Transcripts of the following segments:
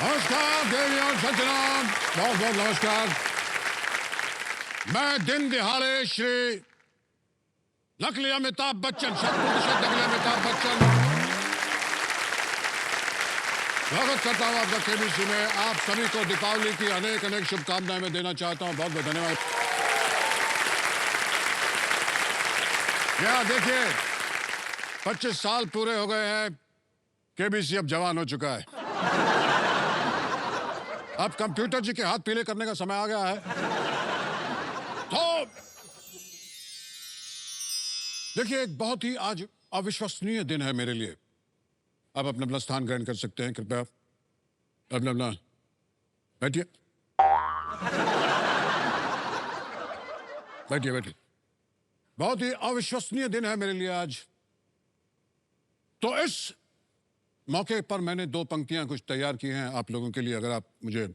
नमस्कार देवी और सज्जनों, बहुत बहुत नमस्कार। मैं दिन दिहाड़े श्री नकली अमिताभ बच्चन, 100% नकली अमिताभ बच्चन स्वागत करता हूं आपका केबीसी में। आप सभी को दीपावली की अनेक अनेक शुभकामनाएं मैं देना चाहता हूं। बहुत बहुत धन्यवाद। क्या देखिए, 25 साल पूरे हो गए हैं, केबीसी अब जवान हो चुका है। अब कंप्यूटर जी के हाथ पीले करने का समय आ गया है। तो देखिए, एक बहुत ही आज अविश्वसनीय दिन है मेरे लिए। आप अपना अपना स्थान ग्रहण कर सकते हैं, कृपया अपना अपना बैठिए बैठिए बैठिए। बहुत ही अविश्वसनीय दिन है मेरे लिए आज। तो इस मौके पर मैंने 2 पंक्तियां कुछ तैयार की हैं आप लोगों के लिए, अगर आप मुझे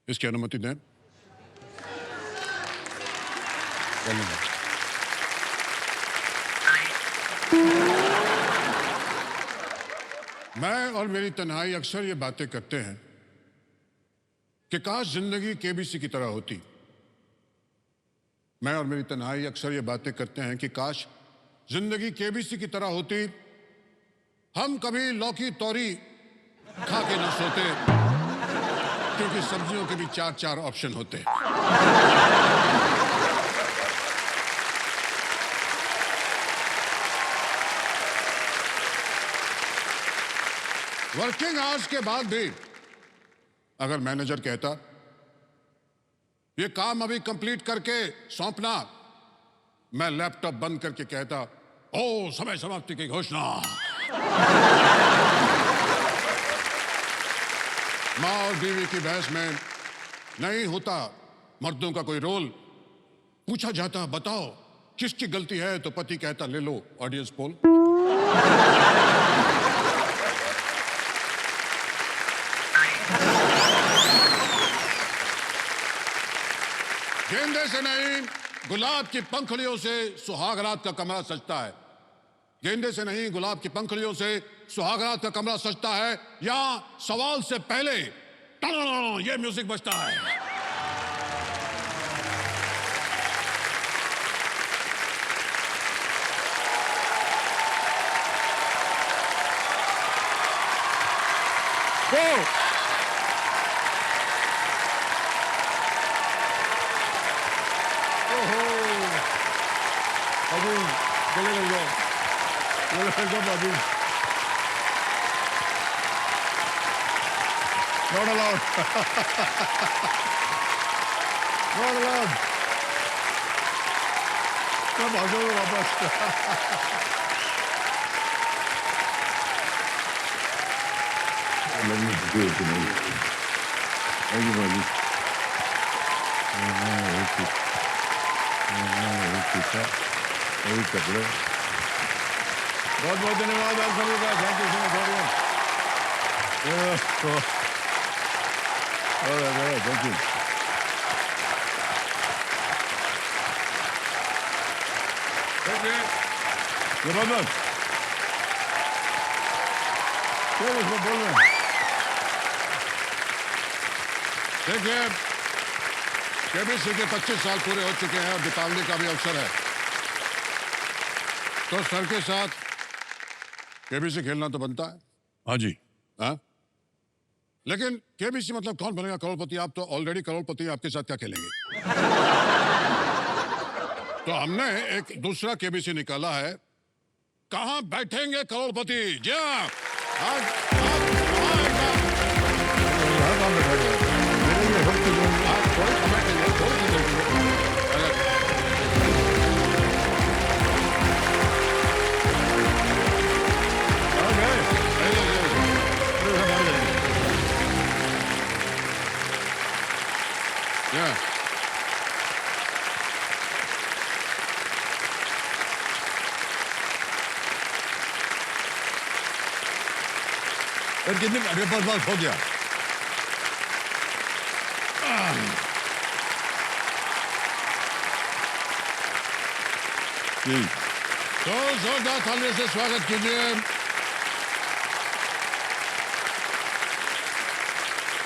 इसकी अनुमति दें। मैं और मेरी तन्हाई अक्सर ये बातें करते हैं कि काश जिंदगी केबीसी की तरह होती। मैं और मेरी तन्हाई अक्सर ये बातें करते हैं कि काश जिंदगी केबीसी की तरह होती। हम कभी लौकी तौरी खा के ना सोते, क्योंकि सब्जियों के भी 4-4 ऑप्शन होते। वर्किंग आवर्स के बाद भी अगर मैनेजर कहता ये काम अभी कंप्लीट करके सौंपना, मैं लैपटॉप बंद करके कहता ओ समय समाप्ति की घोषणा। माँ और बीवी की बहस में नहीं होता मर्दों का कोई रोल। पूछा जाता बताओ किसकी गलती है, तो पति कहता ले लो ऑडियंस पोल। गेंदे से नहीं गुलाब की पंखुड़ियों से सुहाग रात का कमरा सजता है। गेंदे से नहीं गुलाब की पंखुड़ियों से सुहाग रात का कमरा सजता है। यहां सवाल से पहले ये म्यूजिक बजता है। अभी गले लग जाओ, अभी not allowed। not allowed। सब आ जाओ वापस। Let me do it, everybody। बहुत बहुत धन्यवाद आप सभी का। Thank you so much. Thank you. जबरदस्त। क्या उसको बोल रहे हैं? देखिए, केबीसी के 25 साल पूरे हो चुके हैं और दीपावली का भी अवसर है, तो सर के साथ केबीसी खेलना तो बनता है। हाँ जी। हाँ, लेकिन केबीसी मतलब कौन बनेगा करोड़पति? आप तो ऑलरेडी करोड़पति, आपके साथ क्या खेलेंगे? तो हमने एक दूसरा केबीसी निकाला है, कहां बैठेंगे करोड़पति। जी हाँ, कितने मेरे पास बात हो गया। तो जोरदार तालियों से स्वागत कीजिए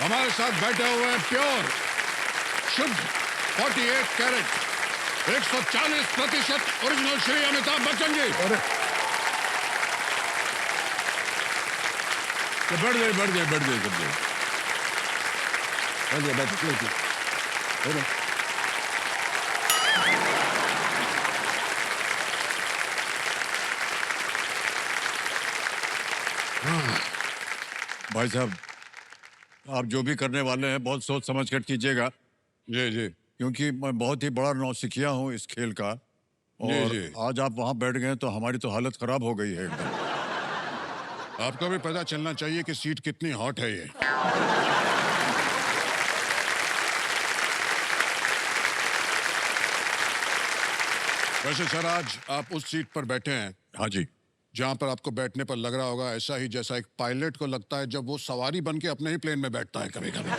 हमारे साथ बैठे हुए हैं प्योर शुद्ध 48 कैरेट 140% ओरिजिनल श्री अमिताभ बच्चन जी। बढ़ गए सब लोग। भाई साहब, आप जो भी करने वाले हैं बहुत सोच समझ कर कीजिएगा, जी जी क्योंकि मैं बहुत ही बड़ा नौसिखिया हूँ इस खेल का। और जी। आज आप वहाँ बैठ गए तो हमारी तो हालत खराब हो गई है एकदम। आपको भी पता चलना चाहिए कि सीट कितनी हॉट है ये। वैसे सर, आज आप उस सीट पर बैठे हैं हाँ जी। जहां पर आपको बैठने पर लग रहा होगा ऐसा ही जैसा एक पायलट को लगता है जब वो सवारी बन के अपने ही प्लेन में बैठता है कभी कभी।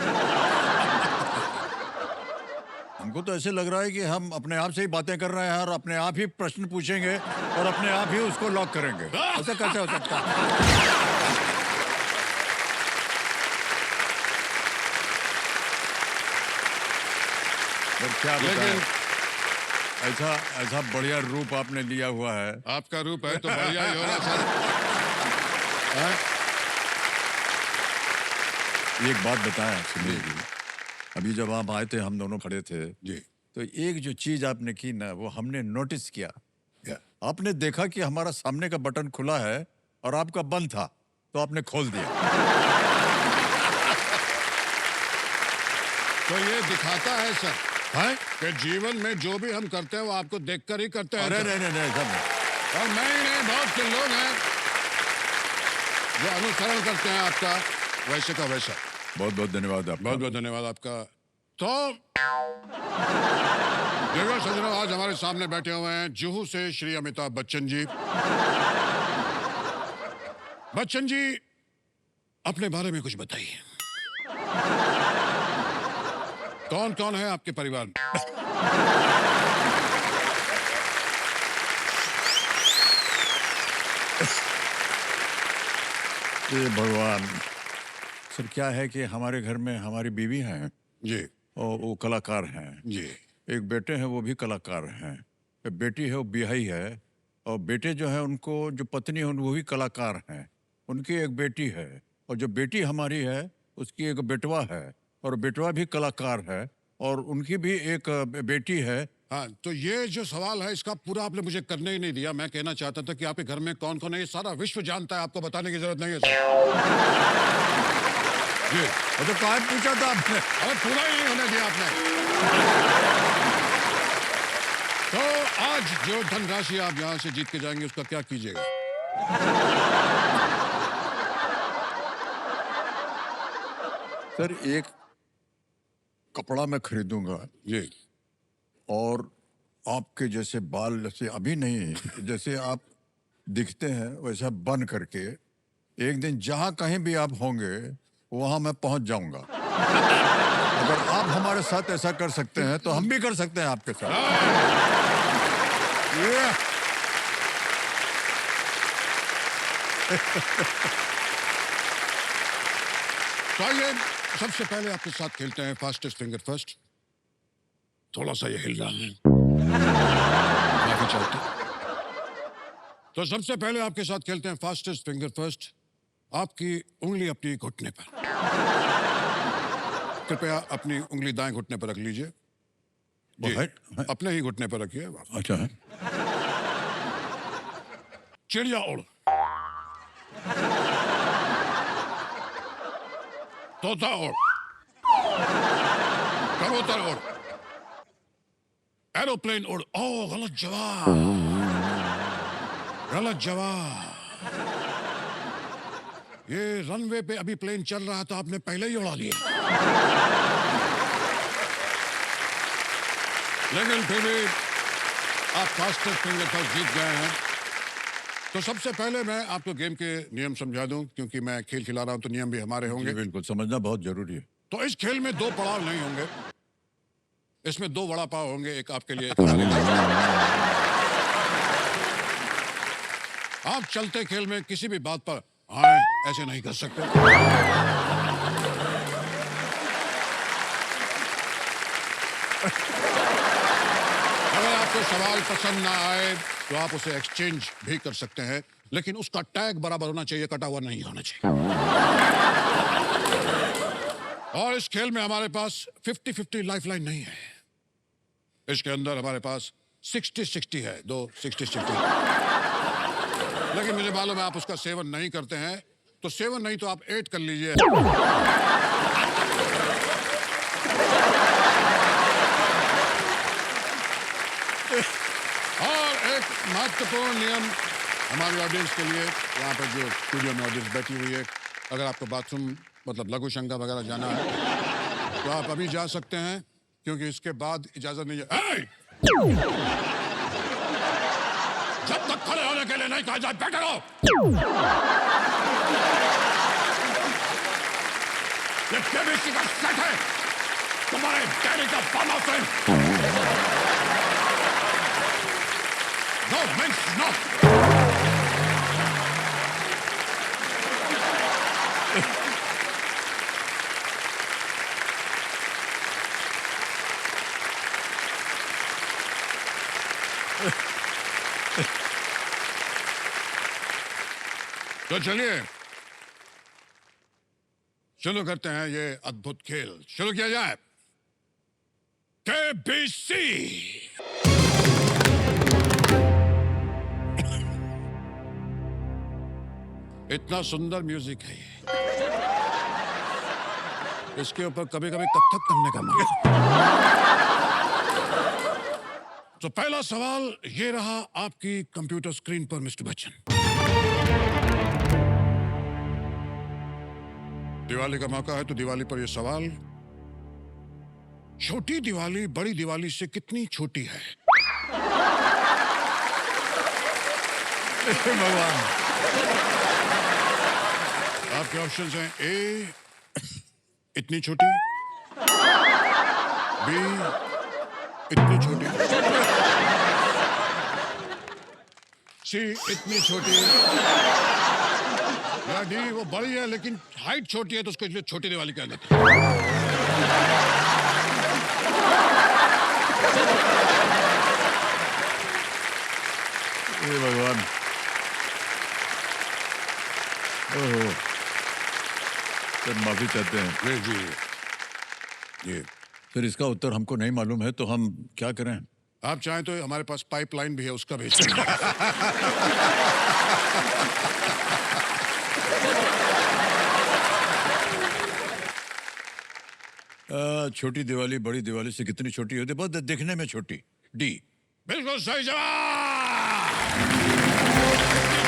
हमको तो ऐसे लग रहा है कि हम अपने आप से ही बातें कर रहे हैं और अपने आप ही प्रश्न पूछेंगे और अपने आप ही उसको लॉक करेंगे। ऐसा कैसे हो सकता है? क्या बताएं? ऐसा ऐसा बढ़िया रूप आपने लिया हुआ है। आपका रूप है तो बढ़िया ही होगा सर। एक बात बताएं सुनील जी, अभी जब आप आए थे हम दोनों खड़े थे जी। तो एक जो चीज आपने की ना वो हमने नोटिस किया। क्या? आपने देखा कि हमारा सामने का बटन खुला है और आपका बंद था तो आपने खोल दिया। तो ये दिखाता है सर कि जीवन में जो भी हम करते हैं वो आपको देखकर ही करते हैं। अरे सर। नहीं और मैं ही नहीं, बहुत से लोग हैं जो अनुसरण करते हैं आपका वैसे का वैसा। बहुत बहुत धन्यवाद आपका। बहुत बहुत धन्यवाद आपका। तो देखो सज्जनों, आज हमारे सामने बैठे हुए हैं जुहू से श्री अमिताभ बच्चन जी। बच्चन जी, अपने बारे में कुछ बताइए। कौन कौन है आपके परिवार में? ये भगवान, सर क्या है कि हमारे घर में हमारी बीवी हैं जी और वो कलाकार हैं। जी। एक बेटे हैं वो भी कलाकार हैं। एक बेटी है वो बिहाई है और बेटे जो है उनको जो पत्नी है वो भी कलाकार हैं। उनकी एक बेटी है और जो बेटी हमारी है उसकी एक बेटवा है और बेटवा भी कलाकार है और उनकी भी एक बेटी है। हाँ, तो ये जो सवाल है इसका पूरा आपने मुझे करने ही नहीं दिया। मैं कहना चाहता था कि आपके घर में कौन कौन है ये सारा विश्व जानता है, आपको बताने की जरूरत नहीं है सर। जी। तो कहा पूछा था आपने? अरे पूरा ही नहीं होने दिया आपने। तो आज जो धनराशि आप यहाँ से जीत के जाएंगे उसका क्या कीजिएगा? सर एक कपड़ा मैं खरीदूंगा जी। और आपके जैसे बाल, जैसे अभी नहीं, जैसे आप दिखते हैं वैसा बन करके एक दिन जहां कहीं भी आप होंगे वहां मैं पहुंच जाऊंगा। अगर आप हमारे साथ ऐसा कर सकते हैं तो हम भी कर सकते हैं आपके साथ। तो आइए सबसे पहले आपके साथ खेलते हैं फास्टेस्ट फिंगर फर्स्ट। थोड़ा सा ये हिल रहा है, माफी चाहते हैं। तो सबसे पहले आपके साथ खेलते हैं फास्टेस्ट फिंगर फर्स्ट। आपकी उंगली अपनी घुटने पर, कृपया अपनी उंगली दाएं घुटने पर रख लीजिए। जी, है? अपने ही घुटने पर रखिए। अच्छा है। चिड़िया उड़, तोता उड़, कबूतर उड़, एरोप्लेन उड़। ओ गलत जवाब, गलत जवाब। ये रनवे पे अभी प्लेन चल रहा था, आपने पहले ही उड़ा लिया। लेकिन फिर भी आप फास्टेस्ट फिंगर पर जीत गए हैं। तो सबसे पहले मैं आपको गेम के नियम समझा दूं, क्योंकि मैं खेल खिला रहा हूं तो नियम भी हमारे होंगे। जी, बिल्कुल समझना बहुत जरूरी है। तो इस खेल में दो पड़ाव नहीं होंगे, इसमें दो वड़ा पाव होंगे, एक आपके लिए एक हमारे लिए। आप चलते खेल में किसी भी बात पर हाँ ऐसे नहीं कर सकते। आपको सवाल पसंद ना आए तो आप उसे एक्सचेंज भी कर सकते हैं, लेकिन उसका टैग बराबर होना चाहिए, कटा हुआ नहीं होना चाहिए। और इस खेल में हमारे पास 50-50 लाइफलाइन नहीं है। इसके अंदर हमारे पास 60-60 है, दो 60-60। लेकिन मुझे मालूम है आप उसका सेवन नहीं करते हैं, तो सेवन नहीं तो आप 8 कर लीजिए। और एक महत्वपूर्ण नियम हमारी ऑडियंस के लिए, यहाँ पर जो स्टूडियो में ऑडियंस बैठी हुई है, अगर आपको बाथरूम मतलब लघु शंका वगैरह जाना है तो आप अभी जा सकते हैं, क्योंकि इसके बाद इजाजत नहीं है। जब तक खड़े होने के लिए नहीं कहा जाए, बैठे रहो। ये केबीसी का सेट है, तुम्हारे डैडी का फार्म हाउस है। No means no. तो चलिए शुरू करते हैं ये अद्भुत खेल। शुरू किया जाए। केबीसी। इतना सुंदर म्यूजिक है ये, इसके ऊपर कभी कभी कथक करने का मन। तो पहला सवाल ये रहा आपकी कंप्यूटर स्क्रीन पर मिस्टर बच्चन। दिवाली का मौका है तो दिवाली पर यह सवाल, छोटी दिवाली बड़ी दिवाली से कितनी छोटी है? भगवान। आपके ऑप्शंस हैं ए इतनी छोटी, बी इतनी छोटी, सी इतनी छोटी, या डी वो बड़ी है लेकिन हाइट छोटी है तो उसको इसलिए छोटी दिवाली कह देते हैं। हे भगवान। ओहो, सर माफी चाहते हैं। जी ये सर इसका उत्तर हमको नहीं मालूम है, तो हम क्या करें? आप चाहें तो हमारे पास पाइपलाइन भी है, उसका भेज दें। छोटी दिवाली बड़ी दिवाली से कितनी छोटी होती है? बहुत देखने में छोटी। डी। बिल्कुल सही जवाब।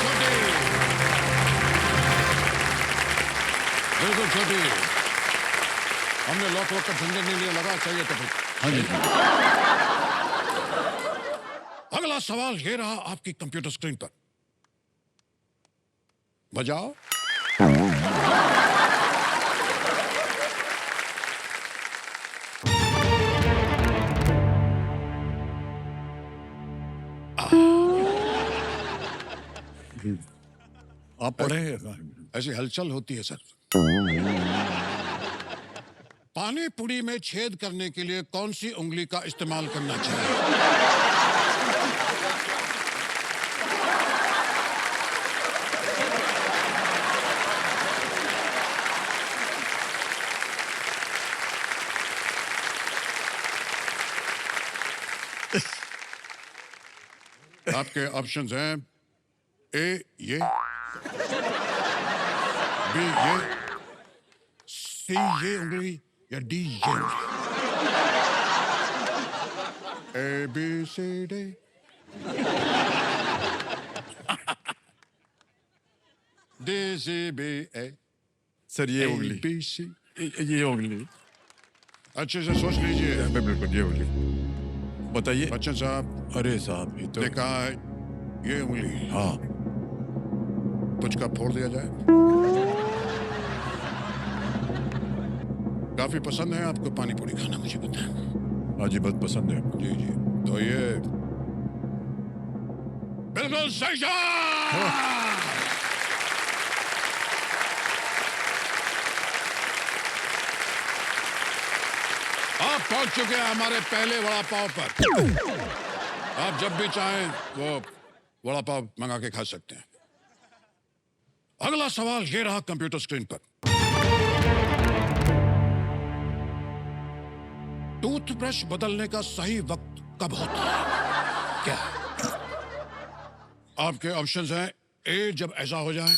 छोटी, बिल्कुल छोटी। हमने लॉक का झंझट नहीं लिया, लगा चाहिए तो फिर। हाँ जी। अगला सवाल ये रहा आपकी कंप्यूटर स्क्रीन पर, बजाओ। आप पढ़े? ऐसी हलचल होती है सर। पानी पुरी में छेद करने के लिए कौन सी उंगली का इस्तेमाल करना चाहिए? आपके ऑप्शंस हैं ए ये, बी ये, सी ये उंगली, या डी ये उंगली। A B C D. D C B A. Sir ये उंगली। B C. ये उंगली। अच्छे से सोच लीजिए। बिल्कुल ये उंगली। बताइए। बच्चन साहब। अरे साहब ये तो देखा है ये उंगली। हाँ। पुचका फोड़ दिया जाए। काफी पसंद है आपको पानी पूरी खाना, मुझे पता है। हाँ जी, बहुत पसंद है। जी जी, तो ये बिल्कुल सही जवाब। आप पहुंच चुके हैं हमारे पहले वड़ा पाव पर। आप जब भी चाहें वो वड़ा पाव मंगा के खा सकते हैं। अगला सवाल ये रहा कंप्यूटर स्क्रीन पर। टूथब्रश बदलने का सही वक्त कब होता है? क्या आपके ऑप्शंस हैं? ए, जब ऐसा हो जाए,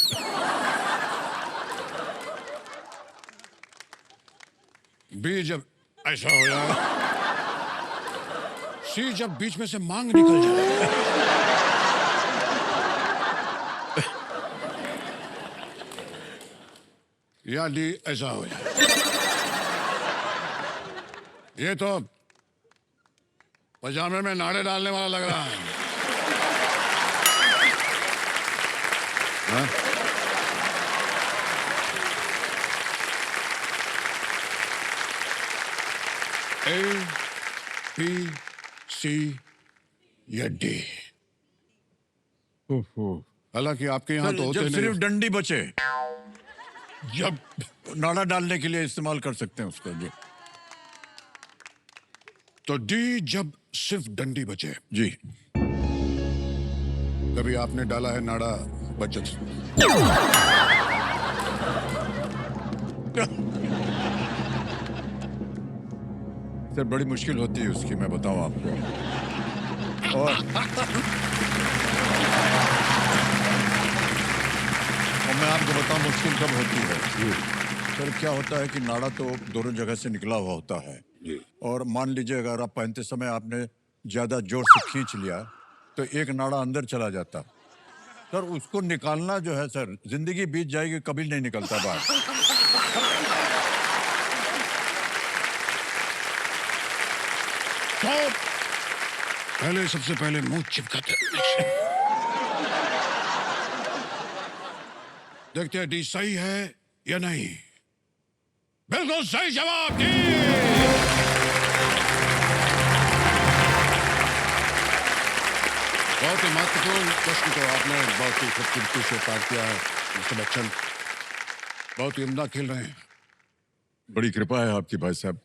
बी, जब ऐसा हो जाए, सी, जब बीच में से मांग निकल जाए, या डी, ऐसा हो जाए। ये तो पजामे में नाड़े डालने वाला लग रहा है। हाँ? ए, बी, सी या डी? हालांकि आपके यहाँ तो होते जब नहीं। सिर्फ डंडी बचे जब नाड़ा डालने के लिए इस्तेमाल कर सकते हैं उसको। जी तो डी, जब सिर्फ डंडी बचे। जी। कभी आपने डाला है नाड़ा बचत? सर बड़ी मुश्किल होती है उसकी, मैं बताऊं आपको। और मैं आपको बताऊं मुश्किल कब होती है। सर क्या होता है कि नाड़ा तो दोनों जगह से निकला हुआ होता है, और मान लीजिए अगर आप पहनते समय आपने ज्यादा जोर से खींच लिया तो एक नाड़ा अंदर चला जाता। सर उसको निकालना जो है सर, जिंदगी बीत जाएगी, कभी नहीं निकलता बाहर। तो पहले, सबसे पहले मुंह चिपकाते देखते हैं डी सही है या नहीं। बिल्कुल सही जवाब, डी। बहुत ही महत्वपूर्ण प्रश्न को आपने बहुत ही खूबसूरती से पार किया है मिस्टर बच्चन। बहुत ही उम्दा खेल रहे हैं। बड़ी कृपा है आपकी भाई साहब।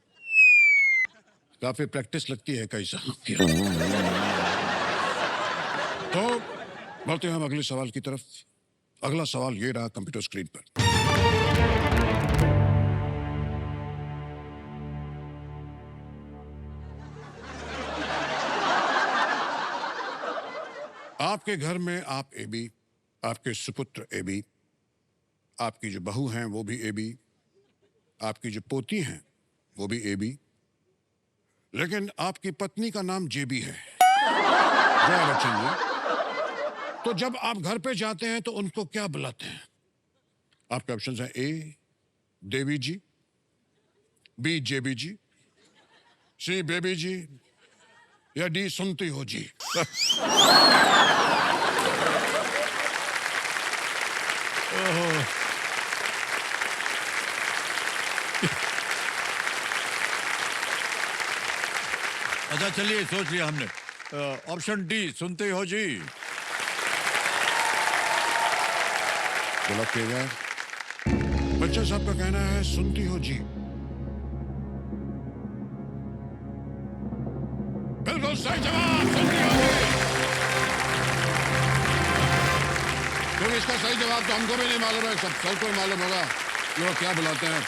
काफी प्रैक्टिस लगती है कई साल की। तो बढ़ते हैं हम अगले सवाल की तरफ। अगला सवाल ये रहा कंप्यूटर स्क्रीन पर। आपके घर में आप एबी, आपके सुपुत्र एबी, आपकी जो बहू हैं वो भी एबी, आपकी जो पोती हैं वो भी एबी, लेकिन आपकी पत्नी का नाम जेबी है। जया बच्चन जी। तो जब आप घर पे जाते हैं तो उनको क्या बुलाते हैं? आपके ऑप्शंस हैं ए, देवी जी, बी, जेबी जी, सी, बेबी जी, या डी, सुनती हो जी। अच्छा चलिए, सोच लिया हमने। ऑप्शन डी, सुनते हो जी। गलत किया जाए। बच्चा साहब का कहना है सुनती हो जी। बिल्कुल सही जवाब, सुनती हो जी। क्योंकि इसका सही जवाब तो हमको भी नहीं मालूम है, सबको ही मालूम होगा लोग क्या बुलाते हैं।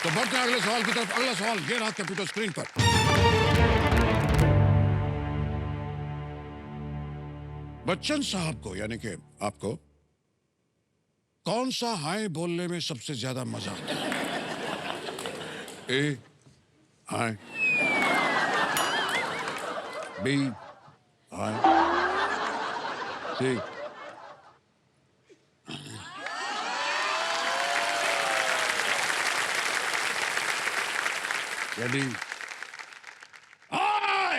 तो बढ़ते हैं अगले सवाल की तरफ। अगला सवाल ये रहा कंप्यूटर स्क्रीन पर। बच्चन साहब को यानी कि आपको कौन सा हाय बोलने में सबसे ज्यादा मजा आता है? ए, हाय, बी, हाय, सी, रेडी, हाय।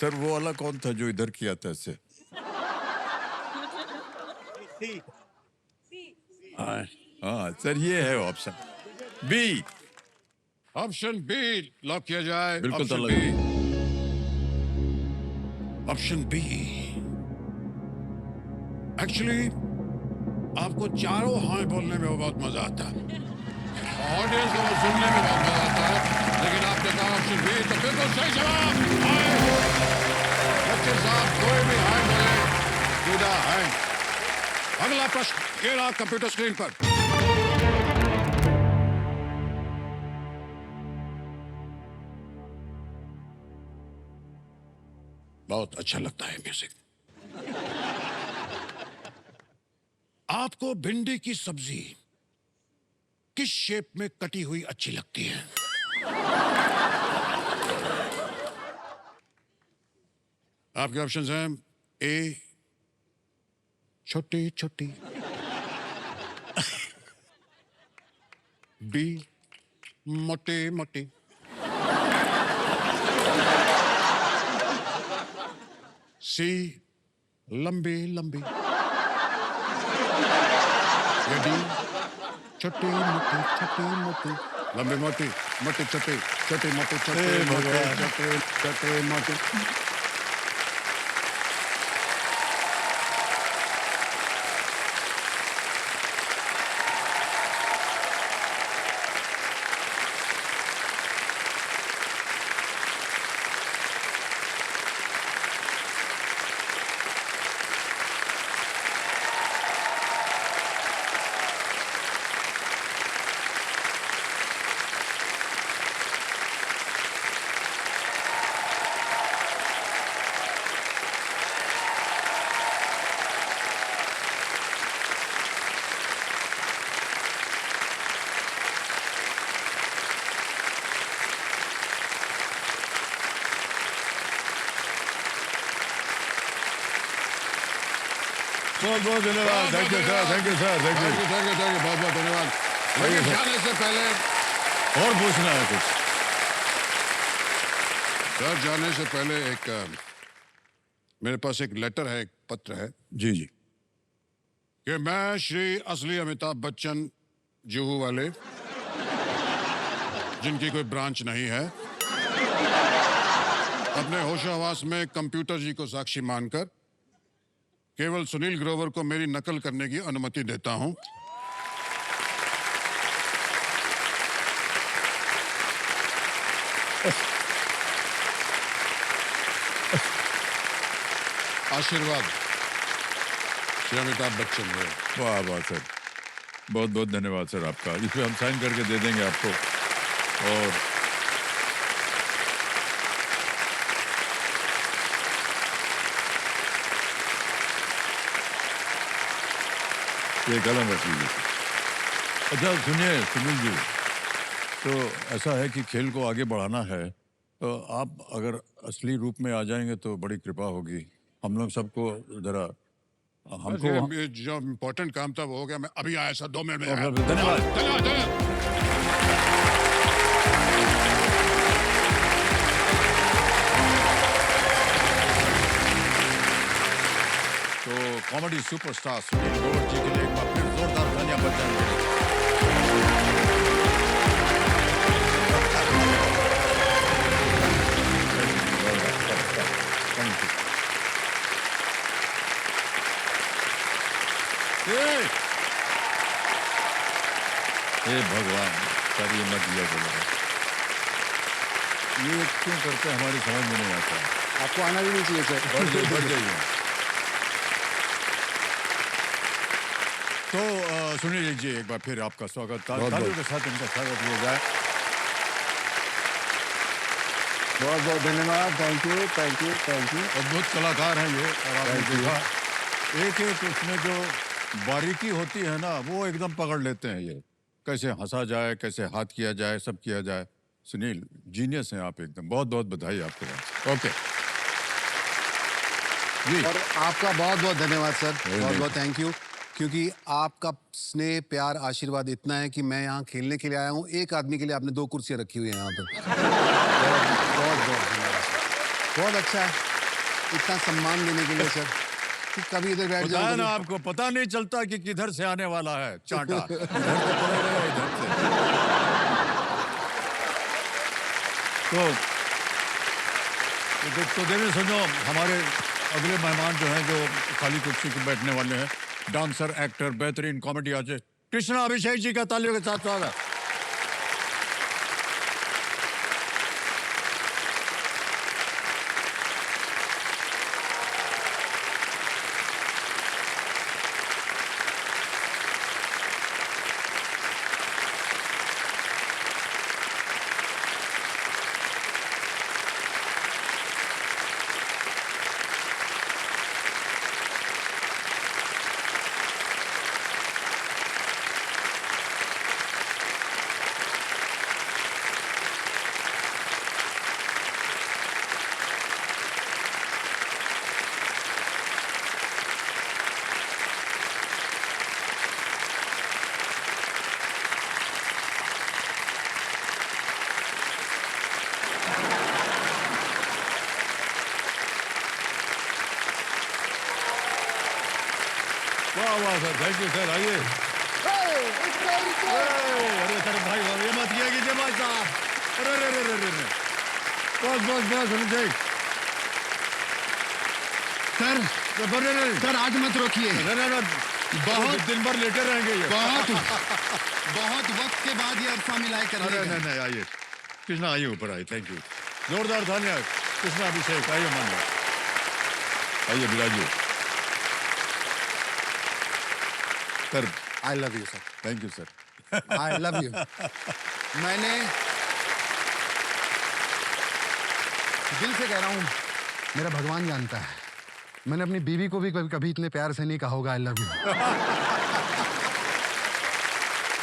सर वो वाला कौन था जो इधर किया था इससे? हाँ सर, ये है option B. Option B lock किया जाए। बिल्कुल ऑप्शन तो बी। Option B. एक्चुअली आपको चारों हाँ बोलने में बहुत मजा आता है, ऑडियंस को सुनने में बहुत मजा आता है, लेकिन आपने कहा ऑप्शन बी, तो बिल्कुल सही जवाब। हाय बच्चे साहब, कोई भी हाय बोले सीधा हाय। अगला प्रश्न ये रहा कंप्यूटर स्क्रीन पर। बहुत अच्छा लगता है म्यूजिक। आपको भिंडी की सब्जी किस शेप में कटी हुई अच्छी लगती है? आपके ऑप्शंस हैं ए छोटी छोटी, बी मोटे मोटे, सी लंबी लंबी, या डी छोटी मोटी छोटी मोटी, लंबी मोटी मोटी छोटी, छोटी मोटी छोटी मोटी छोटी छोटी मोटी। बहुत बहुत धन्यवाद। Thank you sir, thank you sir, thank you. Thank you thank you thank you, बहुत बहुत धन्यवाद। लेकिन जाने से पहले और पूछना है कुछ? सर, जाने से पहले एक मेरे पास एक लेटर है, एक पत्र है जी जी। कि मैं श्री असली अमिताभ बच्चन जुहू वाले, जिनकी कोई ब्रांच नहीं है, अपने होशोहवास में कंप्यूटर जी को साक्षी मानकर केवल सुनील ग्रोवर को मेरी नकल करने की अनुमति देता हूं। आशीर्वाद श्री अमिताभ बच्चन जी। वाह वाह सर, बहुत बहुत धन्यवाद सर आपका। इस पे हम साइन करके दे देंगे आपको। और ये कलम रख लीजिए। अच्छा सुनिए सुनील जी, तो ऐसा है कि खेल को आगे बढ़ाना है, तो आप अगर असली रूप में आ जाएंगे तो बड़ी कृपा होगी। हम लोग सबको जरा हमको ये जो इम्पोर्टेंट काम था वो हो गया। मैं अभी आया सर, 2 मिनट में आया। धन्यवाद। धन्यवाद धन्यवाद। तो कॉमेडी सुपरस्टार सुनील ग्रोवर जी के लिए एक बार फिर जोरदार तालियां बजाएं मेरे। हे भगवान सर, ये मत दिया करो। ये क्यों करते हैं हमारी समझ में नहीं आता। आपको आना भी नहीं चाहिए सर। बढ़ जाइए। तो सुनील जी, एक बार फिर आपका स्वागत। तालियों के साथ इनका स्वागत किया जाए। बहुत बहुत धन्यवाद। Thank you thank you thank you. अद्भुत कलाकार हैं ये। और आपने देखा एक एक उसमें जो बारीकी होती है ना, वो एकदम पकड़ लेते हैं ये। कैसे हंसा जाए, कैसे हाथ किया जाए, सब किया जाए। सुनील जीनियस हैं आप एकदम। बहुत बहुत बधाई आपके पास। ओके जी। और आपका बहुत बहुत धन्यवाद सर। बहुत नहीं। बहुत थैंक यू, क्योंकि आपका स्नेह प्यार आशीर्वाद इतना है कि मैं यहाँ खेलने के लिए आया हूँ। एक आदमी के लिए आपने 2 कुर्सियाँ रखी हुई हैं यहाँ पर। बहुत बहुत धन्यवाद सर। बहुत अच्छा है इतना सम्मान देने के लिए सर, कि कभी इधर बैठ बताया जाओ। ना आपको, पता नहीं चलता कि किधर से आने वाला है चांटा। इधर से पड़ेगा, इधर से। तो तो देवी सुनो, हमारे अगले मेहमान जो हैं, जो खाली कुर्सी पे बैठने वाले हैं, डांसर, एक्टर, बेहतरीन कॉमेडी आर्टिस्ट कृष्णा अभिषेक जी का तालियों के साथ स्वागत। वाह वाह सर, थैंक यू सर, आइए। अरे सर भाई, ये मत किया कीजिए भाई साहब। अरे रे रे रे रे रे, बस अभिषेक सर, सर आज मत रोकिए। बहुत दिन भर लेटे रहेंगे ये। बहुत वक्त के बाद ये अरसा मिलाए करने अरे का। नहीं, आइए कृष्णा, आइए ऊपर आइए। थैंक यू, जोरदार तालियां कृष्णा अभिषेक, आइए मान लो, आइए बिराजिए sir. I love you sir. Thank you sir. I love you. मैंने दिल से कह रहा हूँ, मेरा भगवान जानता है, मैंने अपनी बीवी को भी कभी इतने प्यार से नहीं कहा होगा I love you.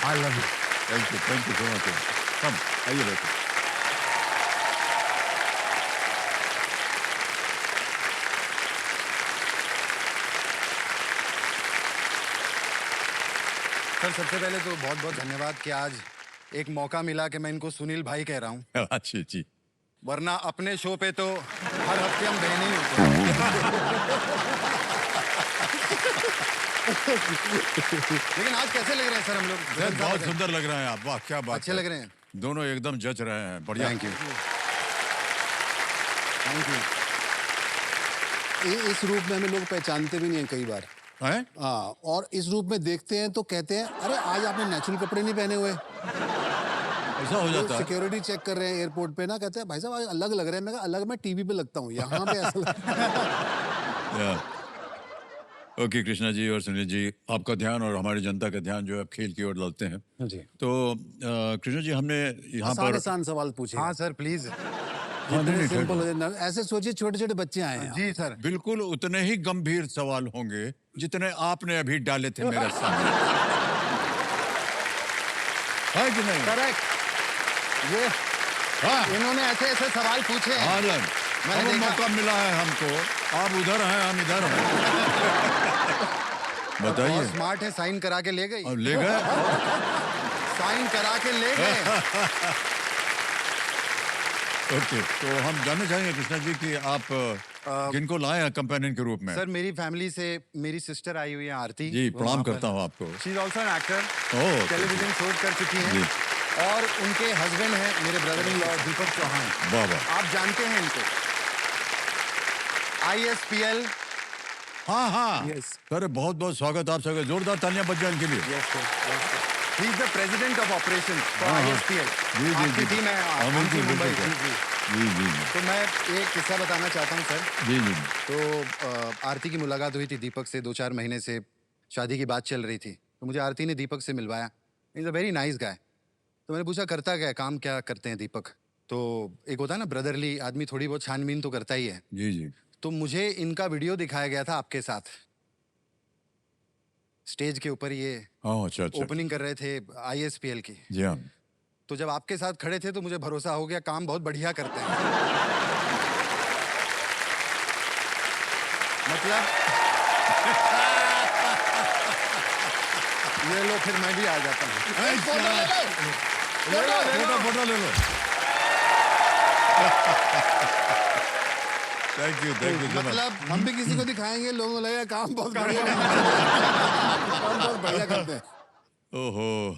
I love you. Thank you so much. Come आइए बैठो। सर सबसे पहले तो बहुत बहुत धन्यवाद कि आज एक मौका मिला कि मैं इनको सुनील भाई कह रहा हूँ, अच्छी जी, वरना अपने शो पे तो हर हफ्ते हम बहन ही होते हैं। लेकिन आज कैसे लग रहे हैं सर हम लोग? सर बहुत सुंदर लग रहे हैं आप, वाह क्या बात अच्छे है। लग रहे हैं। दोनों एकदम जच रहे हैं, बढ़िया। Thank you, thank you. इस रूप में हमें लोग पहचानते भी नहीं हैं कई बार। हैं? हाँ, और इस रूप में देखते हैं तो कहते हैं अरे आज आपने नेचुरल कपड़े नहीं पहने हुए। ऐसा हो जाता है। सिक्योरिटी चेक कर रहे हैं एयरपोर्ट पे ना, कहते हैं भाई साहब आज अलग लग रहे हैं। मैं कहा अलग मैं टीवी पे लगता हूँ, यहाँ पे ऐसा ओके कृष्णा जी और सुनील जी, आपका ध्यान और हमारी जनता का ध्यान जो है खेल की ओर डालते हैं। जी। तो कृष्णा जी, हमने यहाँ पर आसान सवाल पूछे। हाँ सर प्लीज। हाँ, नहीं, नहीं, सिंपल हो जाए, ऐसे सोचिए छोटे छोटे बच्चे आए हैं। जी सर। बिल्कुल उतने ही गंभीर सवाल होंगे जितने आपने अभी डाले थे मेरे सामने। है कि नहीं? करेक्ट। ये हाँ, इन्होंने ऐसे ऐसे सवाल पूछे हैं। आलन, मैंने अब देखा। मौका मिला है हमको, आप उधर हैं हम इधर हैं। बताइए। बहुत स्मार्ट है, साइन करा के ले गई। अब ले गए। साइन करा के ले गए। ओके, तो हम जानना चाहेंगे कृष्णा जी कि आप किनको लाए हैं कंपेनियन के रूप में? सर मेरी फैमिली से मेरी सिस्टर आई हुई है आरती। जी, वो प्रणाम वहाँ पर- करता हूँ आपको। She is also an actor. Oh, television show कर चुकी जी। हैं। और उनके हस्बैंड हैं मेरे ब्रदर इन लॉ दीपक चौहान। वाह वाह। आप जानते हैं इनको? ISPL। हाँ हाँ, Yes. सर बहुत बहुत स्वागत आप सबका, जोरदार तालियां बज जाए इनके लिए। He is the president of operation for हाँ, हाँ। ISPL। जी, आपकी टीम है हाँ, बिल्कुल, मुंबई। बिल्कुल। जी, जी। जी जी तो मैं एक किस्सा बताना चाहता हूँ सर। जी जी। तो आरती की मुलाकात हुई थी दीपक से 2-4 महीने से, शादी की बात चल रही थी, तो मुझे आरती ने दीपक से मिलवाया। Is a very nice guy. तो मैंने पूछा करता क्या है, काम क्या करते हैं दीपक? तो एक होता है ना ब्रदरली, आदमी थोड़ी बहुत छानबीन तो करता ही है। जी जी। तो मुझे इनका वीडियो दिखाया गया था आपके साथ, स्टेज के ऊपर ये हाँ, अच्छा अच्छा। ओपनिंग कर रहे थे ISPL की। जी हाँ। तो जब आपके साथ खड़े थे तो मुझे भरोसा हो गया काम बहुत बढ़िया करते हैं। मतलब ये लो, फिर मैं भी आ जाता हूँ। फोटो ले लो। Thank you so much. मतलब हम भी किसी को दिखाएंगे, लोगों को लगेगा काम बहुत बढ़िया काम बहुत बढ़िया करते हैं। ओहो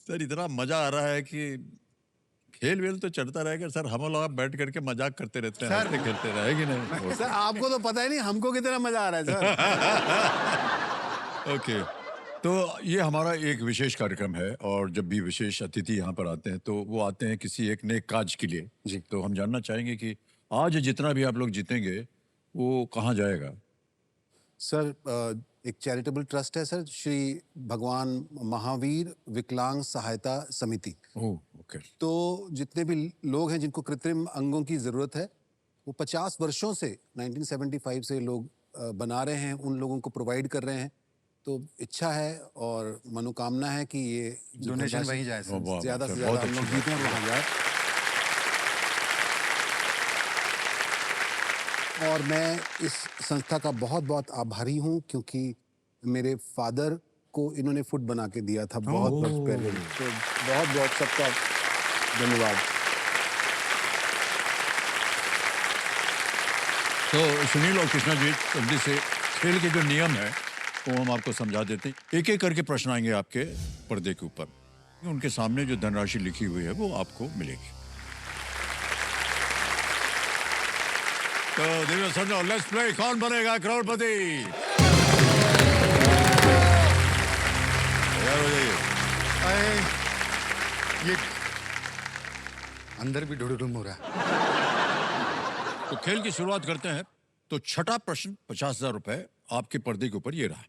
सर, इतना मजा आ रहा है कि खेल वेल तो चलता रहेगा सर, हम लोग बैठ करके मजाक करते रहते हैं, हंसते खेलते रहेगी नहीं। सर आपको तो पता ही नहीं हमको कितना मजा आ रहा है सर। ओके, तो ये हमारा एक विशेष कार्यक्रम है और जब भी विशेष अतिथि यहाँ पर आते हैं तो वो आते हैं किसी एक नेक काज के लिए जी। तो हम जानना चाहेंगे कि आज जितना भी आप लोग जीतेंगे वो कहाँ जाएगा? सर एक चैरिटेबल ट्रस्ट है सर, श्री भगवान महावीर विकलांग सहायता समिति। Oh okay. तो जितने भी लोग हैं जिनको कृत्रिम अंगों की ज़रूरत है, वो 50 वर्षों से 1975 से लोग बना रहे हैं, उन लोगों को प्रोवाइड कर रहे हैं। तो इच्छा है और मनोकामना है कि ये डोनेशन वहीं जाए सर। वाह, ज़्यादा से वाह, ज़्यादा बहुत हम लोग अच्छी जीतें और वहाँ जाए। और मैं इस संस्था का बहुत बहुत आभारी हूँ क्योंकि मेरे फादर को इन्होंने फुट बना के दिया था बहुत वर्ष पहले। तो बहुत बहुत सबका धन्यवाद। तो सुनील और कृष्णा जी जल्दी से खेल के जो नियम है वो हम आपको समझा देते हैं। एक एक करके प्रश्न आएंगे आपके पर्दे के ऊपर, उनके सामने जो धनराशि लिखी हुई है वो आपको मिलेगी। तो देवियों समझो, लेट्स प्ले कौन बनेगा करोड़पति। तैयार हो जाइए। ये अंदर भी ढुढुडुम हो रहा है। तो खेल की शुरुआत करते हैं। तो छठा प्रश्न 50,000 रुपए आपके पर्दे के ऊपर ये रहा।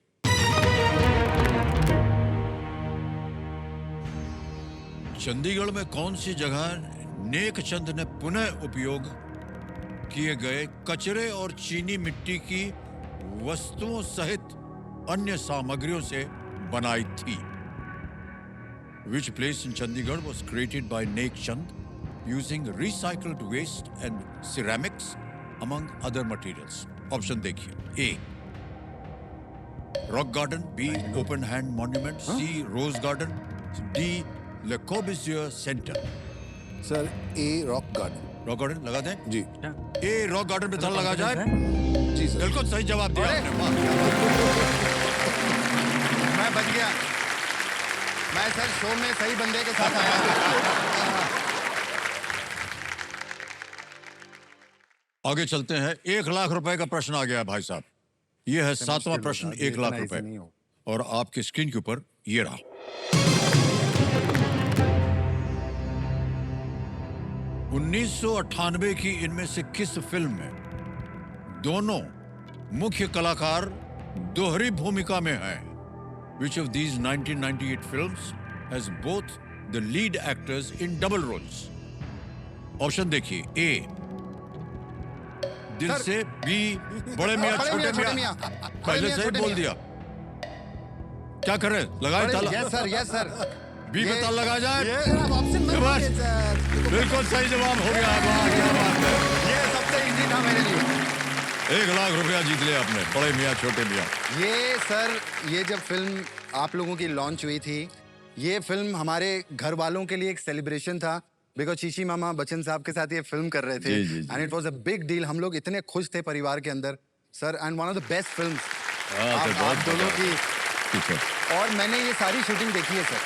चंडीगढ़ में कौन सी जगह नेक चंद ने पुनः उपयोग किए गए कचरे और चीनी मिट्टी की वस्तुओं सहित अन्य सामग्रियों से बनाई थी? Which place in Chandigarh was created by Nek Chand using recycled waste and ceramics among other materials? Option देखिए। A. Rock Garden, B. Open Hand Monument, C. Rose Garden, D. Le Corbusier Center. Sir a rock garden. Rock garden लगा दें? जी a rock garden पे थल लगा जाए। जी sir. बिल्कुल सही जवाब दिया आपने। वाह। मैं बच गया। मैं सर शो में सही बंदे के साथ आया। आगे चलते हैं। 1 लाख रुपए का प्रश्न आ गया भाई साहब। ये है 7वां प्रश्न, 1 लाख रुपए। और आपके स्क्रीन के ऊपर ये रहा। 1998 की इनमें से किस फिल्म में दोनों मुख्य कलाकार दोहरी भूमिका में हैं? Which of these 1998 films has both the lead actors in double roles? Option देखिए। ए दिल से, बी बड़े मियां छोटे मियां। पहले से ही बोल दिया। क्या कर रहे हैं? लगाए ताला। Yes sir, yes sir. B पे ताला लगा जाए। आप ऑप्शन मत बस। दीजिए सर। बिल्कुल सही जवाब हो गया। वाह, क्या बात है। ये सबसे इजी था मेरे लिए। 1 लाख रुपया जीत लिया आपने, बड़े मियां छोटे मियां। ये सर, ये जब फिल्म आप लोगों की लॉन्च हुई थी, ये फिल्म हमारे घर वालों के लिए एक सेलिब्रेशन था बिकॉज शीशी मामा बच्चन साहब के साथ ये फिल्म कर रहे थे and it was a big deal. हम लोग इतने खुश थे परिवार के अंदर sir and one of the best films आप दोनों की। ठीक है। और मैंने ये सारी शूटिंग देखी है sir.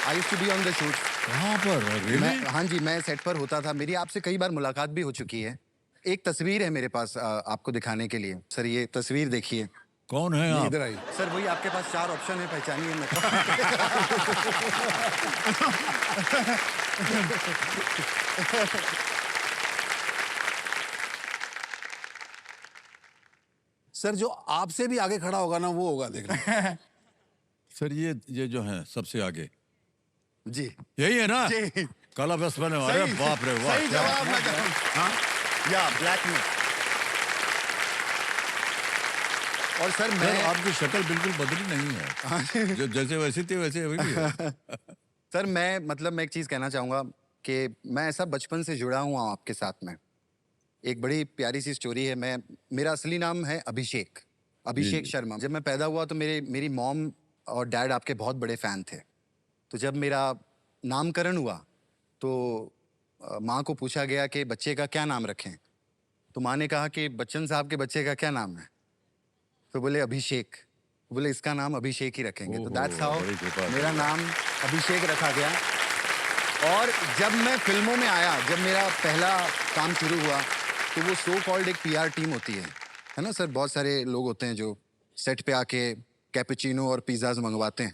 I used to be on the shoot. कहाँ पर? हाँ जी, मैं सेट पर होता था। मेरी आपसे कई बार मुलाकात भी हो चुकी है। एक तस्वीर है मेरे पास आपको दिखाने के लिए। सर ये तस्वीर देखिए। कौन है आप? इधर आइए। सर वही आपके पास 4 ऑप्शन है, पहचानिए। मैं सर जो आपसे भी आगे खड़ा होगा ना वो होगा, देखना। सर ये जो है सबसे आगे, जी यही है ना? जी। काला बस मैंने। अरे बाप रे वाह, सही क्या जवाब बात है। मैं या ब्लैक में। और सर सर मैं आपकी शक्ल बिल्कुल बदली नहीं है। जो जैसे वैसी थी वैसे अभी भी है। सर मैं एक चीज कहना चाहूंगा कि मैं ऐसा बचपन से जुड़ा हुआ हूँ आपके साथ में। एक बड़ी प्यारी सी स्टोरी है। मेरा असली नाम है अभिषेक शर्मा। जब मैं पैदा हुआ तो मेरी मॉम और डैड आपके बहुत बड़े फैन थे। तो जब मेरा नामकरण हुआ तो माँ को पूछा गया कि बच्चे का क्या नाम रखें। तो माँ ने कहा कि बच्चन साहब के बच्चे का क्या नाम है? तो बोले अभिषेक। बोले इसका नाम अभिषेक ही रखेंगे। तो दैट्स हाउ बड़ी कृपा। मेरा नाम अभिषेक रखा गया। और जब मैं फिल्मों में आया, जब मेरा पहला काम शुरू हुआ, तो वो सो कॉल्ड एक पीआर टीम होती है ना सर? बहुत सारे लोग होते हैं जो सेट पे आके कैपुचिनो और पिज़्ज़ाज़ मंगवाते हैं।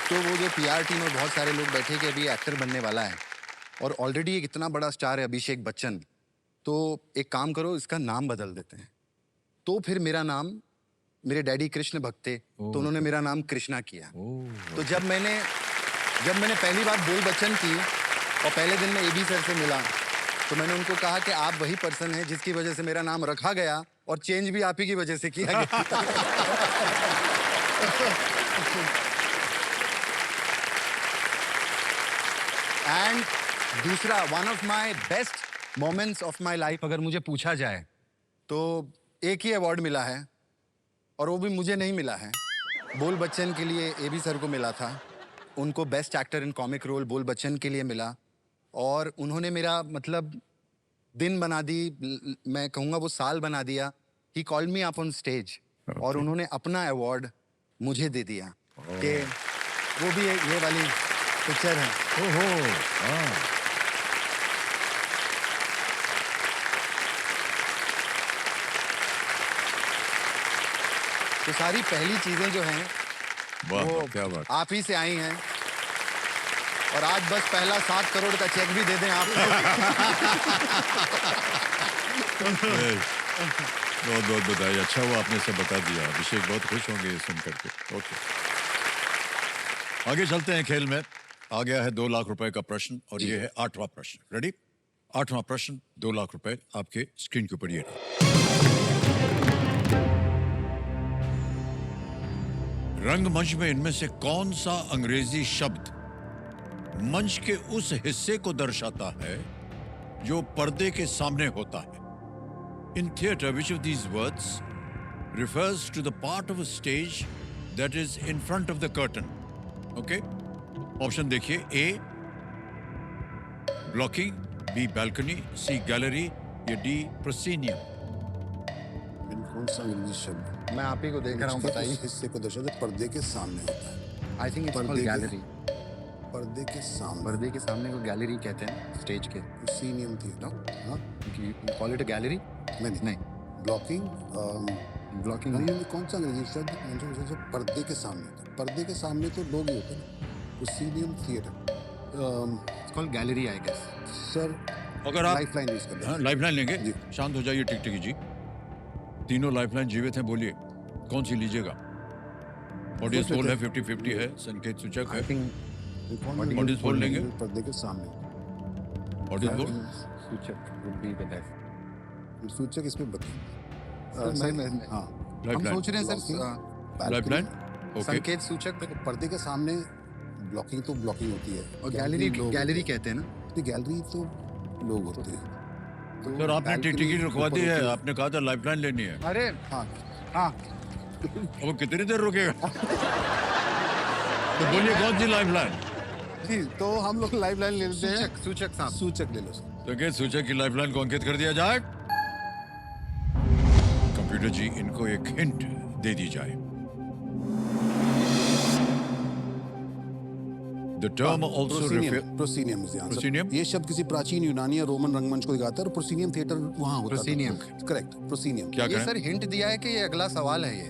तो वो जो पीआर टीम में बहुत सारे लोग बैठे कि अभी एक्टर बनने वाला है और ऑलरेडी एक इतना बड़ा स्टार है अभिषेक बच्चन, तो एक काम करो, इसका नाम बदल देते हैं। तो फिर मेरा नाम, मेरे डैडी कृष्ण भक्त थे, तो उन्होंने मेरा नाम कृष्णा किया। तो जब मैंने पहली बार बोल बच्चन की और पहले दिन में एबी सर से मिला, तो मैंने उनको कहा कि आप वही पर्सन हैं जिसकी वजह से मेरा नाम रखा गया और चेंज भी आप ही की वजह से किया गया। एंड दूसरा, one of my best moments of my life अगर मुझे पूछा जाए, तो एक ही अवार्ड मिला है और वो भी मुझे नहीं मिला है। बोल बच्चन के लिए एबी सर को मिला था, उनको best actor in comic role Bol Bachchan के लिए मिला और उन्होंने मेरा मतलब दिन बना दी, मैं कहूँगा वो साल बना दिया। He called me up on stage और उन्होंने अपना अवार्ड मुझे दे दिया कि वो भी एक ये वाली पिक्चर है। ओहो, हाँ। तो सारी पहली चीजें जो हैं वाह, वो वाह, क्या बात। आप ही से आई हैं और आज बस पहला 7 करोड़ का चेक भी दे दें आप। बहुत बहुत बधाई, अच्छा हुआ आपने सब बता दिया। अभिषेक बहुत खुश होंगे ये सुन करके। ओके, आगे चलते हैं खेल में। आ गया है 2 लाख रुपए का प्रश्न और ये है 8वां प्रश्न। रेडी? 8वां प्रश्न, 2 लाख रुपए आपके स्क्रीन के ऊपर ये रहा। रंगमंच में इनमें से कौन सा अंग्रेजी शब्द मंच के उस हिस्से को दर्शाता है जो पर्दे के सामने होता है? In theatre, which of these words refers to the part of a stage that is in front of the curtain? Okay? Option देखिए, A blocking, B balcony, C gallery या D proscenium. कौन सा अंग्रेजी शब्द मैं आप ही को देख रहा हूँ, बताइए। इस हिस्से को दर्शाते पर्दे के सामने होता है? आई थिंक इट्स पर्दे कॉल्ड के- गैलरी। पर्दे के सामने, पर्दे के सामने को गैलरी कहते हैं, स्टेज के। सीनियम थिएटर। हाँ, कॉल इट अ गैलरी? नहीं, ब्लॉकिंग, ब्लॉकिंग नहीं, कौन सा अंग्रेजी शब्द मुझे जो पर्दे के सामने होता है? पर्दे के सामने तो लोग ही होते हैं ना। सीनियम theatre, it's called gallery I guess. Sir अगर आप लाइफ लाइन यूज कर हाँ, लाइफलाइन लेंगे? जी। शांत हो जाइए, टिक टिक जी। तीनों लाइफलाइन जीवित हैं, बोलिए कौन सी लीजिएगा? ऑडियंस पोल है, 50-50 है, संकेत सूचक है। आई थिंक ऑडियंस पोल लेंगे? पर्दे के सामने, ऑडियंस पोल सूचक would be the best। सूचक इसमें हाँ, हम लाइफलाइन सोच रहे हैं सर, लाइफलाइन ओके। संकेत सूचक पर्दे के सामने ब्लॉकिंग तो ब्लॉकिंग होती है और गैलरी गैलरी कहते हैं ना। गैलरी तो लोग होते हैं। तो सर आपने balcony टिकट रखवा दी ऊपर है, होती आपने कहा था लाइफलाइन लेनी है। अरे हाँ हाँ, अब वो कितनी देर रुकेगा? तो बोलिए कौन सी लाइफलाइन? जी, तो हम लोग लाइफ लाइन ले लेते हैं। सूचक साहब। सूचक ले लो सर। संकेत सूचक की लाइफलाइन को अंकित कर दिया जाए। कंप्यूटर जी, इनको एक हिंट दे दी जाए। The term also refers proscenium is the answer। Proscenium? ये शब्द किसी प्राचीन यूनानी या रोमन रंगमंच को दिखाता है और प्रोसीनियम थिएटर वहाँ होता था। Proscenium। Correct, proscenium. क्या ये कहें? सर हिंट दिया है कि ये अगला सवाल है ये।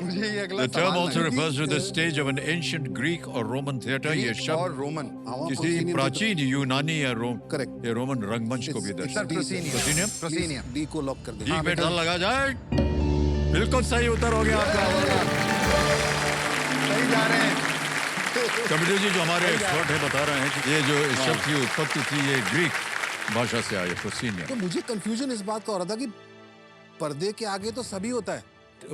मुझे ये अगला The term सवाल also लगा। refers to the stage of an ancient Greek or Roman theatre। ये Greek और शब्द रोमन। किसी प्राचीन यूनानी या Correct। या रोमन रंगमंच को भी It's- दर्शाता sir proscenium. Proscenium? Proscenium. D को लॉक कर है। दे। जी में ढल लगा जाए। बिल्कुल सही उत्तर हो गया आपका। सही जा रहे हैं। कंप्यूटर जी जो हमारे एक्सपर्ट है बता रहे हैं कि ये जो इस शब्द की उत्पत्ति थी ये ग्रीक भाषा से आई, प्रोसीनियम। तो मुझे कंफ्यूजन इस बात का हो रहा था कि पर्दे के आगे तो सभी होता है।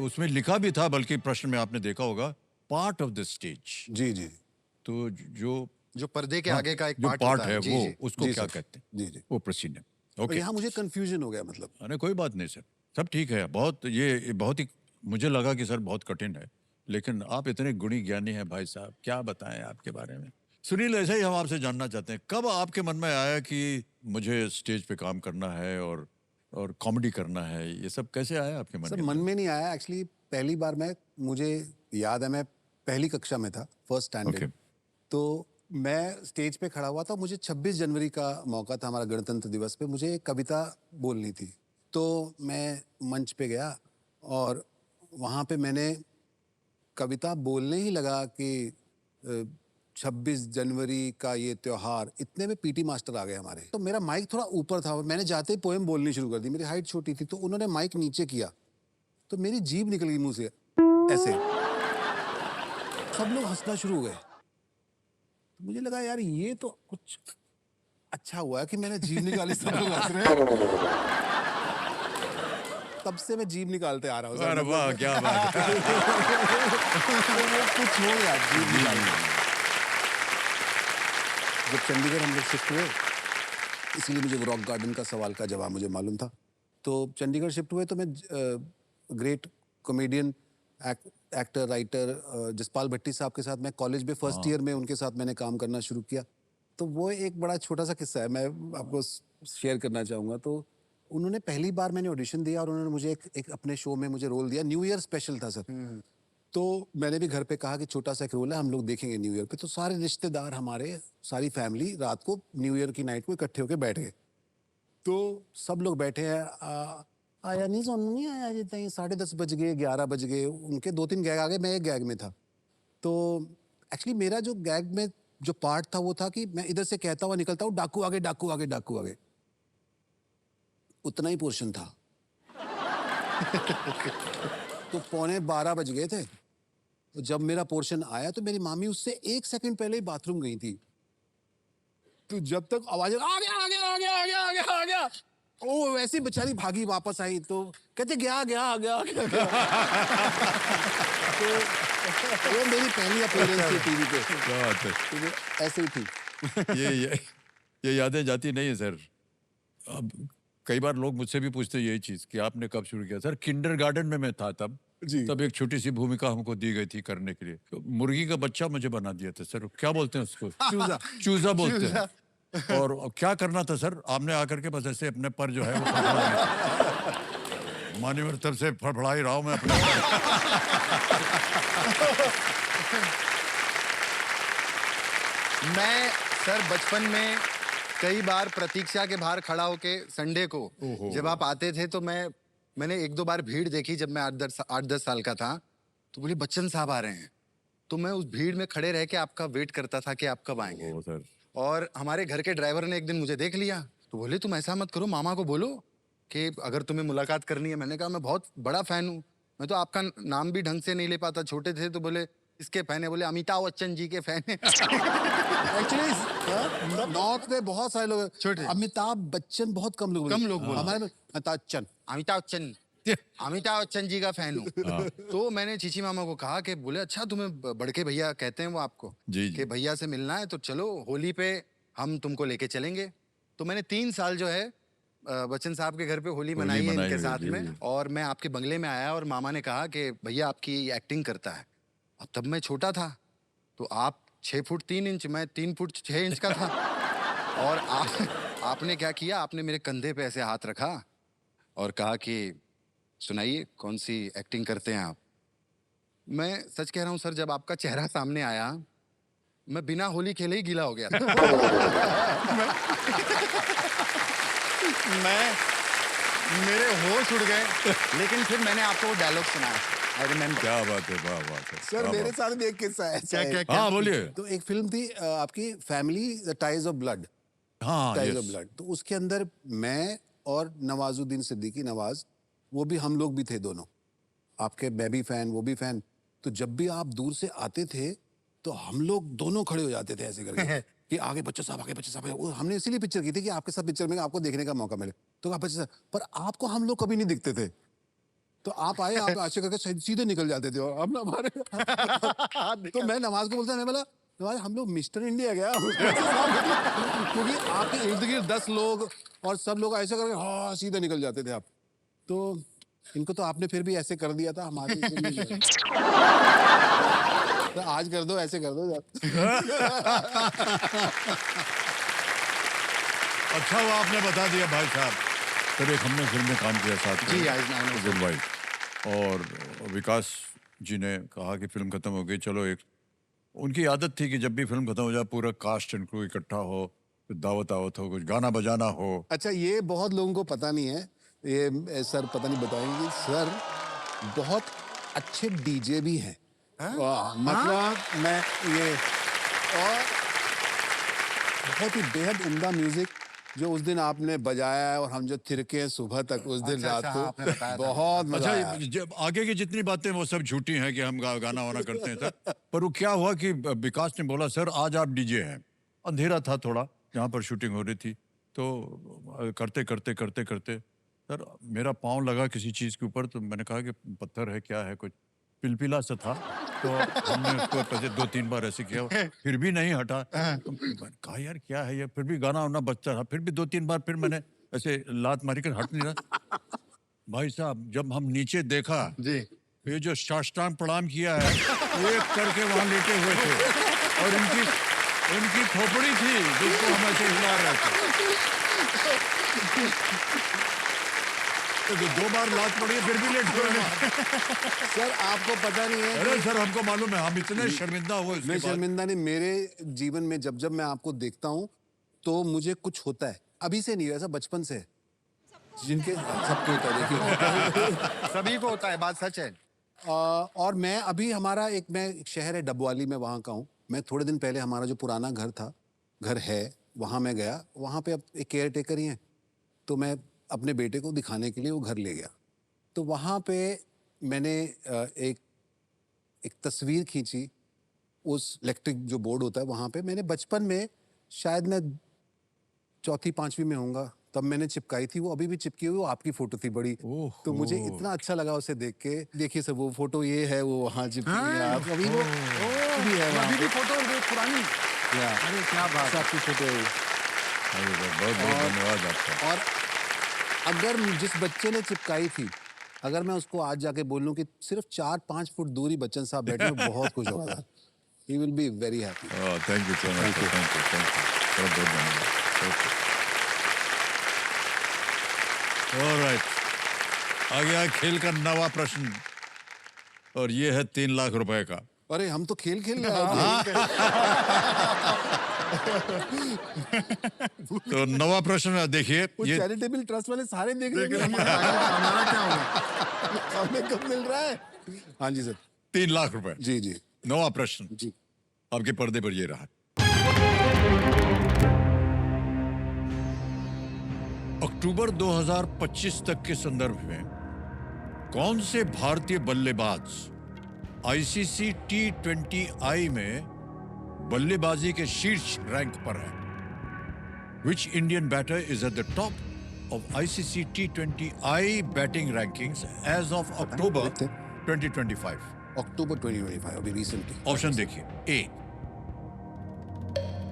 उसमें लिखा भी था, बल्कि प्रश्न में आपने देखा होगा, पार्ट ऑफ द स्टेज। जी जी तो जो जो पर्दे के आगे का एक जो पार्ट पार्ट होता है जी, वो जी। उसको जी क्या सर। कहते हैं? जी जी। वो प्रोसीनियम। तो ओके, यहाँ मुझे कंफ्यूजन हो गया मतलब। अरे कोई बात नहीं सर, सब ठीक है। बहुत ये बहुत ही मुझे लगा कि सर बहुत कठिन है, लेकिन आप इतने गुणी ज्ञानी हैं भाई साहब, क्या बताएं आपके बारे में। सुनील, ऐसा ही हम आपसे जानना चाहते हैं, कब आपके मन में आया कि मुझे स्टेज पे काम करना है और और कॉमेडी करना है, ये सब कैसे आया आपके मन सर में? मन में नहीं आया एक्चुअली। पहली बार मुझे याद है, मैं पहली कक्षा में था, फर्स्ट स्टैंडर्ड। Okay. तो मैं स्टेज पे खड़ा हुआ था, मुझे 26 जनवरी का मौका था, हमारा गणतंत्र दिवस पे मुझे एक कविता बोलनी थी। तो मैं मंच पे गया और वहाँ पे मैंने कविता बोलने ही लगा कि 26 जनवरी का ये त्योहार, इतने में पीटी मास्टर आ गए हमारे। तो मेरा माइक थोड़ा ऊपर था और मैंने जाते ही पोएम बोलनी शुरू कर दी। मेरी हाइट छोटी थी तो उन्होंने माइक नीचे किया तो मेरी जीभ निकल गई मुंह से ऐसे। सब लोग हंसना शुरू हो गए। तो मुझे लगा यार ये तो कुछ अच्छा हुआ है कि मैंने जीभ निकाली, सब लोग हंस रहे हैं। तब से मैं जीभ निकालते आ रहा हूँ। अरे वाह, क्या बात है। तो वो कुछ हो गया जीभ निकालना। जब चंडीगढ़ हम लोग शिफ्ट हुए, इसीलिए मुझे रॉक गार्डन का सवाल का जवाब मुझे मालूम था। तो चंडीगढ़ शिफ्ट हुए तो मैं great comedian, actor, writer Jaspal Bhatti साहब के साथ मैं कॉलेज में फर्स्ट ईयर में उनके साथ मैंने काम करना शुरू किया। तो वो एक बड़ा छोटा सा किस्सा है, मैं आपको शेयर करना चाहूँगा। तो उन्होंने पहली बार मैंने ऑडिशन दिया और उन्होंने मुझे एक अपने शो में मुझे रोल दिया। न्यू ईयर स्पेशल था सर। तो मैंने भी घर पे कहा कि छोटा सा एक रोल है, हम लोग देखेंगे न्यू ईयर पे। तो सारे रिश्तेदार हमारे, सारी फैमिली रात को न्यू ईयर की नाइट को इकट्ठे होकर बैठ गए। तो सब लोग बैठे हैं, आया नहीं, सोनू नहीं आया, जितना ही 10:30 बज गए, 11 बज गए। उनके 2-3 गैग आ गए, मैं एक गैग में था। तो एक्चुअली मेरा जो गैग में जो पार्ट था वो था कि मैं इधर से कहता हुआ निकलता हूँ, डाकू आगे, डाकू आगे, डाकू आगे। उतना ही पोर्शन था। तो 11:15 बज गए थे। तो जब मेरा पोर्शन आया तो मेरी मामी उससे 1 सेकंड पहले ही बाथरूम गई थी। तो जब तक आवाज आ गया आ गया आ गया आ गया आ गया आ गया, ओ वैसे ही बेचारी भागी वापस आई। तो कहते गया गया आ गया आ गया, गया। तो वो मेरी पहली अपीयरेंस थी टीवी पे। क्या बात है। तो वो ऐसे ही थी। ये यादें जाती नहीं है सर। अब कई बार लोग मुझसे भी पूछते हैं यही चीज कि आपने कब शुरू किया। सर किंडरगार्टन में मैं था तब। जी। तब एक छोटी सी भूमिका हमको दी गई थी करने के लिए। तो मुर्गी का बच्चा मुझे बना दिया था सर। क्या बोलते हैं उसको? चूजा। चूजा बोलते हैं। और क्या करना था सर, आपने आकर के बस ऐसे अपने पर जो है वो फड़फड़ा मानी मेरे तरफ से फड़फड़ा ही रहा हूं मैं अपने मैं सर बचपन में कई बार प्रतीक्षा के बाहर खड़ा होके संडे को जब आप आते थे तो मैंने 1-2 बार भीड़ देखी जब मैं 8-10 साल का था। तो बोले बच्चन साहब आ रहे हैं, तो मैं उस भीड़ में खड़े रह के आपका वेट करता था कि आप कब आएंगे। सर और हमारे घर के ड्राइवर ने एक दिन मुझे देख लिया तो बोले तुम ऐसा मत करो, मामा को बोलो कि अगर तुम्हें मुलाकात करनी है। मैंने कहा मैं बहुत बड़ा फैन हूँ, मैं तो आपका नाम भी ढंग से नहीं ले पाता। छोटे थे तो बोले इसके फैन है, बोले अमिताभ बच्चन जी के फैन है। एक्चुअली नॉर्थ में बहुत सारे लोग छोटे। अमिताभ बच्चन बहुत कम लोग बोलते। हमारे में अमिताभ बच्चन, अमिताभ बच्चन जी का फैन हूँ। तो मैंने चीची मामा को कहा कि बोले अच्छा तुम्हें बड़के भैया कहते हैं वो आपको जी। कि भैया से मिलना है तो चलो होली पे हम तुमको लेके चलेंगे। तो मैंने 3 साल जो है बच्चन साहब के घर पे होली मनाई है इनके साथ में। और मैं आपके बंगले में आया और मामा ने कहा कि भैया आपकी एक्टिंग करता है। अब तब मैं छोटा था तो आप 6 फुट 3 इंच, मैं 3 फुट 6 इंच का था। और आपने क्या किया, आपने मेरे कंधे पे ऐसे हाथ रखा और कहा कि सुनाइए कौन सी एक्टिंग करते हैं आप। मैं सच कह रहा हूँ सर, जब आपका चेहरा सामने आया मैं बिना होली खेले ही गीला हो गया था। मेरे होश उड़ गए। लेकिन फिर मैंने आपको वो डायलॉग सुनाया, आई रिमेम्बर। क्या बात है, वाह वाह सर मेरे साथ भी एक किस्सा है। क्या हाँ बोलिए। तो एक फिल्म थी आपकी family, the ties of blood. हाँ टाइज ऑफ ब्लड। तो उसके अंदर मैं और नवाजुद्दीन सिद्दीकी, नवाज, वो भी, हम लोग भी थे दोनों। आपके मैं भी फैन, वो भी फैन। तो जब भी आप दूर से आते थे तो हम लोग दोनों खड़े हो जाते थे ऐसे करके कि आगे बच्चा साहब, आगे बच्चा साहब। वो हमने इसीलिए पिक्चर की थी कि आपके साथ पिक्चर में आपको देखने का मौका मिले। तो आप बच्चा साहब, पर आपको हम लोग कभी नहीं दिखते थे। तो आप आए, आप ऐसे करके सीधे निकल जाते थे और हम हमारे तो मैं नवाज को बोलता, मैं बोला नवाज हम लोग मिस्टर इंडिया गया। क्योंकि आपके इर्द गिर्द 10 लोग और सब लोग ऐसे करके हाँ सीधे निकल जाते थे आप। तो इनको तो आपने फिर भी ऐसे कर दिया था, हमारे तो आज कर दो, ऐसे कर दो। अच्छा वो आपने बता दिया भाई साहब। सर एक हमने फिल्म में काम किया साथ जी, में, I know, sir. Good wife, और विकास जी ने कहा कि फिल्म खत्म हो गई, चलो एक उनकी आदत थी कि जब भी फिल्म खत्म हो जाए पूरा कास्ट एंड क्रू इकट्ठा हो, फिर दावत आवत हो, कुछ गाना बजाना हो। अच्छा, ये बहुत लोगों को पता नहीं है, ये सर पता नहीं बताएंगे, सर बहुत अच्छे डीजे भी हैं। वाह, मतलब मैं ये, और बहुत ही बेहद उम्दा म्यूजिक जो उस दिन आपने बजाया है, और हम जो थिरके हैं सुबह तक उस दिन अच्छा, रात हाँ, आपने बताया को, था। बहुत मजा आया। अच्छा, जब आगे की जितनी बातें वो सब झूठी हैं कि हम गाना वाना करते हैं सर, पर वो क्या हुआ कि विकास ने बोला सर आज आप डीजे हैं। अंधेरा था थोड़ा जहाँ पर शूटिंग हो रही थी, तो करते करते करते करते सर मेरा पाँव लगा किसी चीज़ के ऊपर, तो मैंने कहा कि पत्थर है क्या है, कुछ पिलपिला सा था, तो हमने उसको पहले 2-3 बार ऐसे किया, फिर भी नहीं हटा, तो मैंने कहा यार क्या है ये, फिर भी गाना वाना बजता रहा, फिर भी 2-3 बार फिर मैंने ऐसे लात मारी कर हट नहीं रहा। भाई साहब जब हम नीचे देखा, जी। ये जो साष्टांग प्रणाम किया है, एक करके वहां लेटे हुए थे, और उनकी खोपड़ी थी जिसको हम ऐसे हिला रहे थे, तो 2 बार लात पड़ी है, फिर भी लेट हुए हैं। सर आपको पता नहीं है, अरे सर हमको मालूम है, हम इतने शर्मिंदा हुए उसके मैं बाद। शर्मिंदा नहीं, मेरे जीवन में जब जब मैं आपको देखता हूँ तो मुझे कुछ होता है, अभी से नहीं, ऐसा बचपन से है। जिनके सबको होता है, देखिए। सभी को होता है, बात सच है। और मैं अभी हमारा एक शहर है डबवाली में, वहाँ का हूँ मैं। थोड़े दिन पहले हमारा जो पुराना घर है वहाँ मैं गया, वहाँ पे अब एक केयर टेकर ही हैं, तो मैं अपने बेटे को दिखाने के लिए वो घर ले गया। तो वहाँ पे मैंने एक तस्वीर खींची, उस इलेक्ट्रिक जो बोर्ड होता है वहाँ पे, मैंने बचपन में, शायद मैं 4वीं-5वीं में होऊंगा, तब मैंने चिपकाई थी, वो अभी भी चिपकी हुई, वो आपकी फोटो थी बड़ी। तो मुझे इतना अच्छा लगा उसे देख के। देखिए सर वो फोटो ये है, वो वहाँ चिपकी हुई है, आप अभी वो भी है वहाँ अभी भी पे। फोटो वो पुरानी। या, अरे क्या बात है। आपकी फोटो है वो। अरे सर, बहुत बहुत धन्यवाद आपका। और अगर जिस बच्चे ने चिपकाई थी, अगर मैं उसको आज जाके बोलूं कि सिर्फ 4-5 फुट दूरी बच्चन साहब बैठे, मैं बहुत खुश होगा। He will be very happy. Thank you so much, thank you, बहुत बहुत धन्यवाद। ऑलराइट, आ गया खेल का नवा प्रश्न, और ये है 3 लाख रुपए का। अरे हम तो खेल रहे हैं। तो नवा प्रश्न देखिए, वो ये चैरिटेबल ट्रस्ट वाले सारे देख रहे हैं, हमारा क्या होगा? हमें कब मिल रहा है? हाँ जी सर। 3 लाख रुपए। जी जी नवा प्रश्न जी। आपके पर्दे पर ये रहा। अक्टूबर 2025 तक के संदर्भ में कौन से भारतीय बल्लेबाज आईसीसी T20I में बल्लेबाजी के शीर्ष रैंक पर है? Which Indian batter is at the top of ICC T20I batting rankings as of October 2025? अक्टूबर 2025, अभी रिसेंटली। ऑप्शन देखिए, ए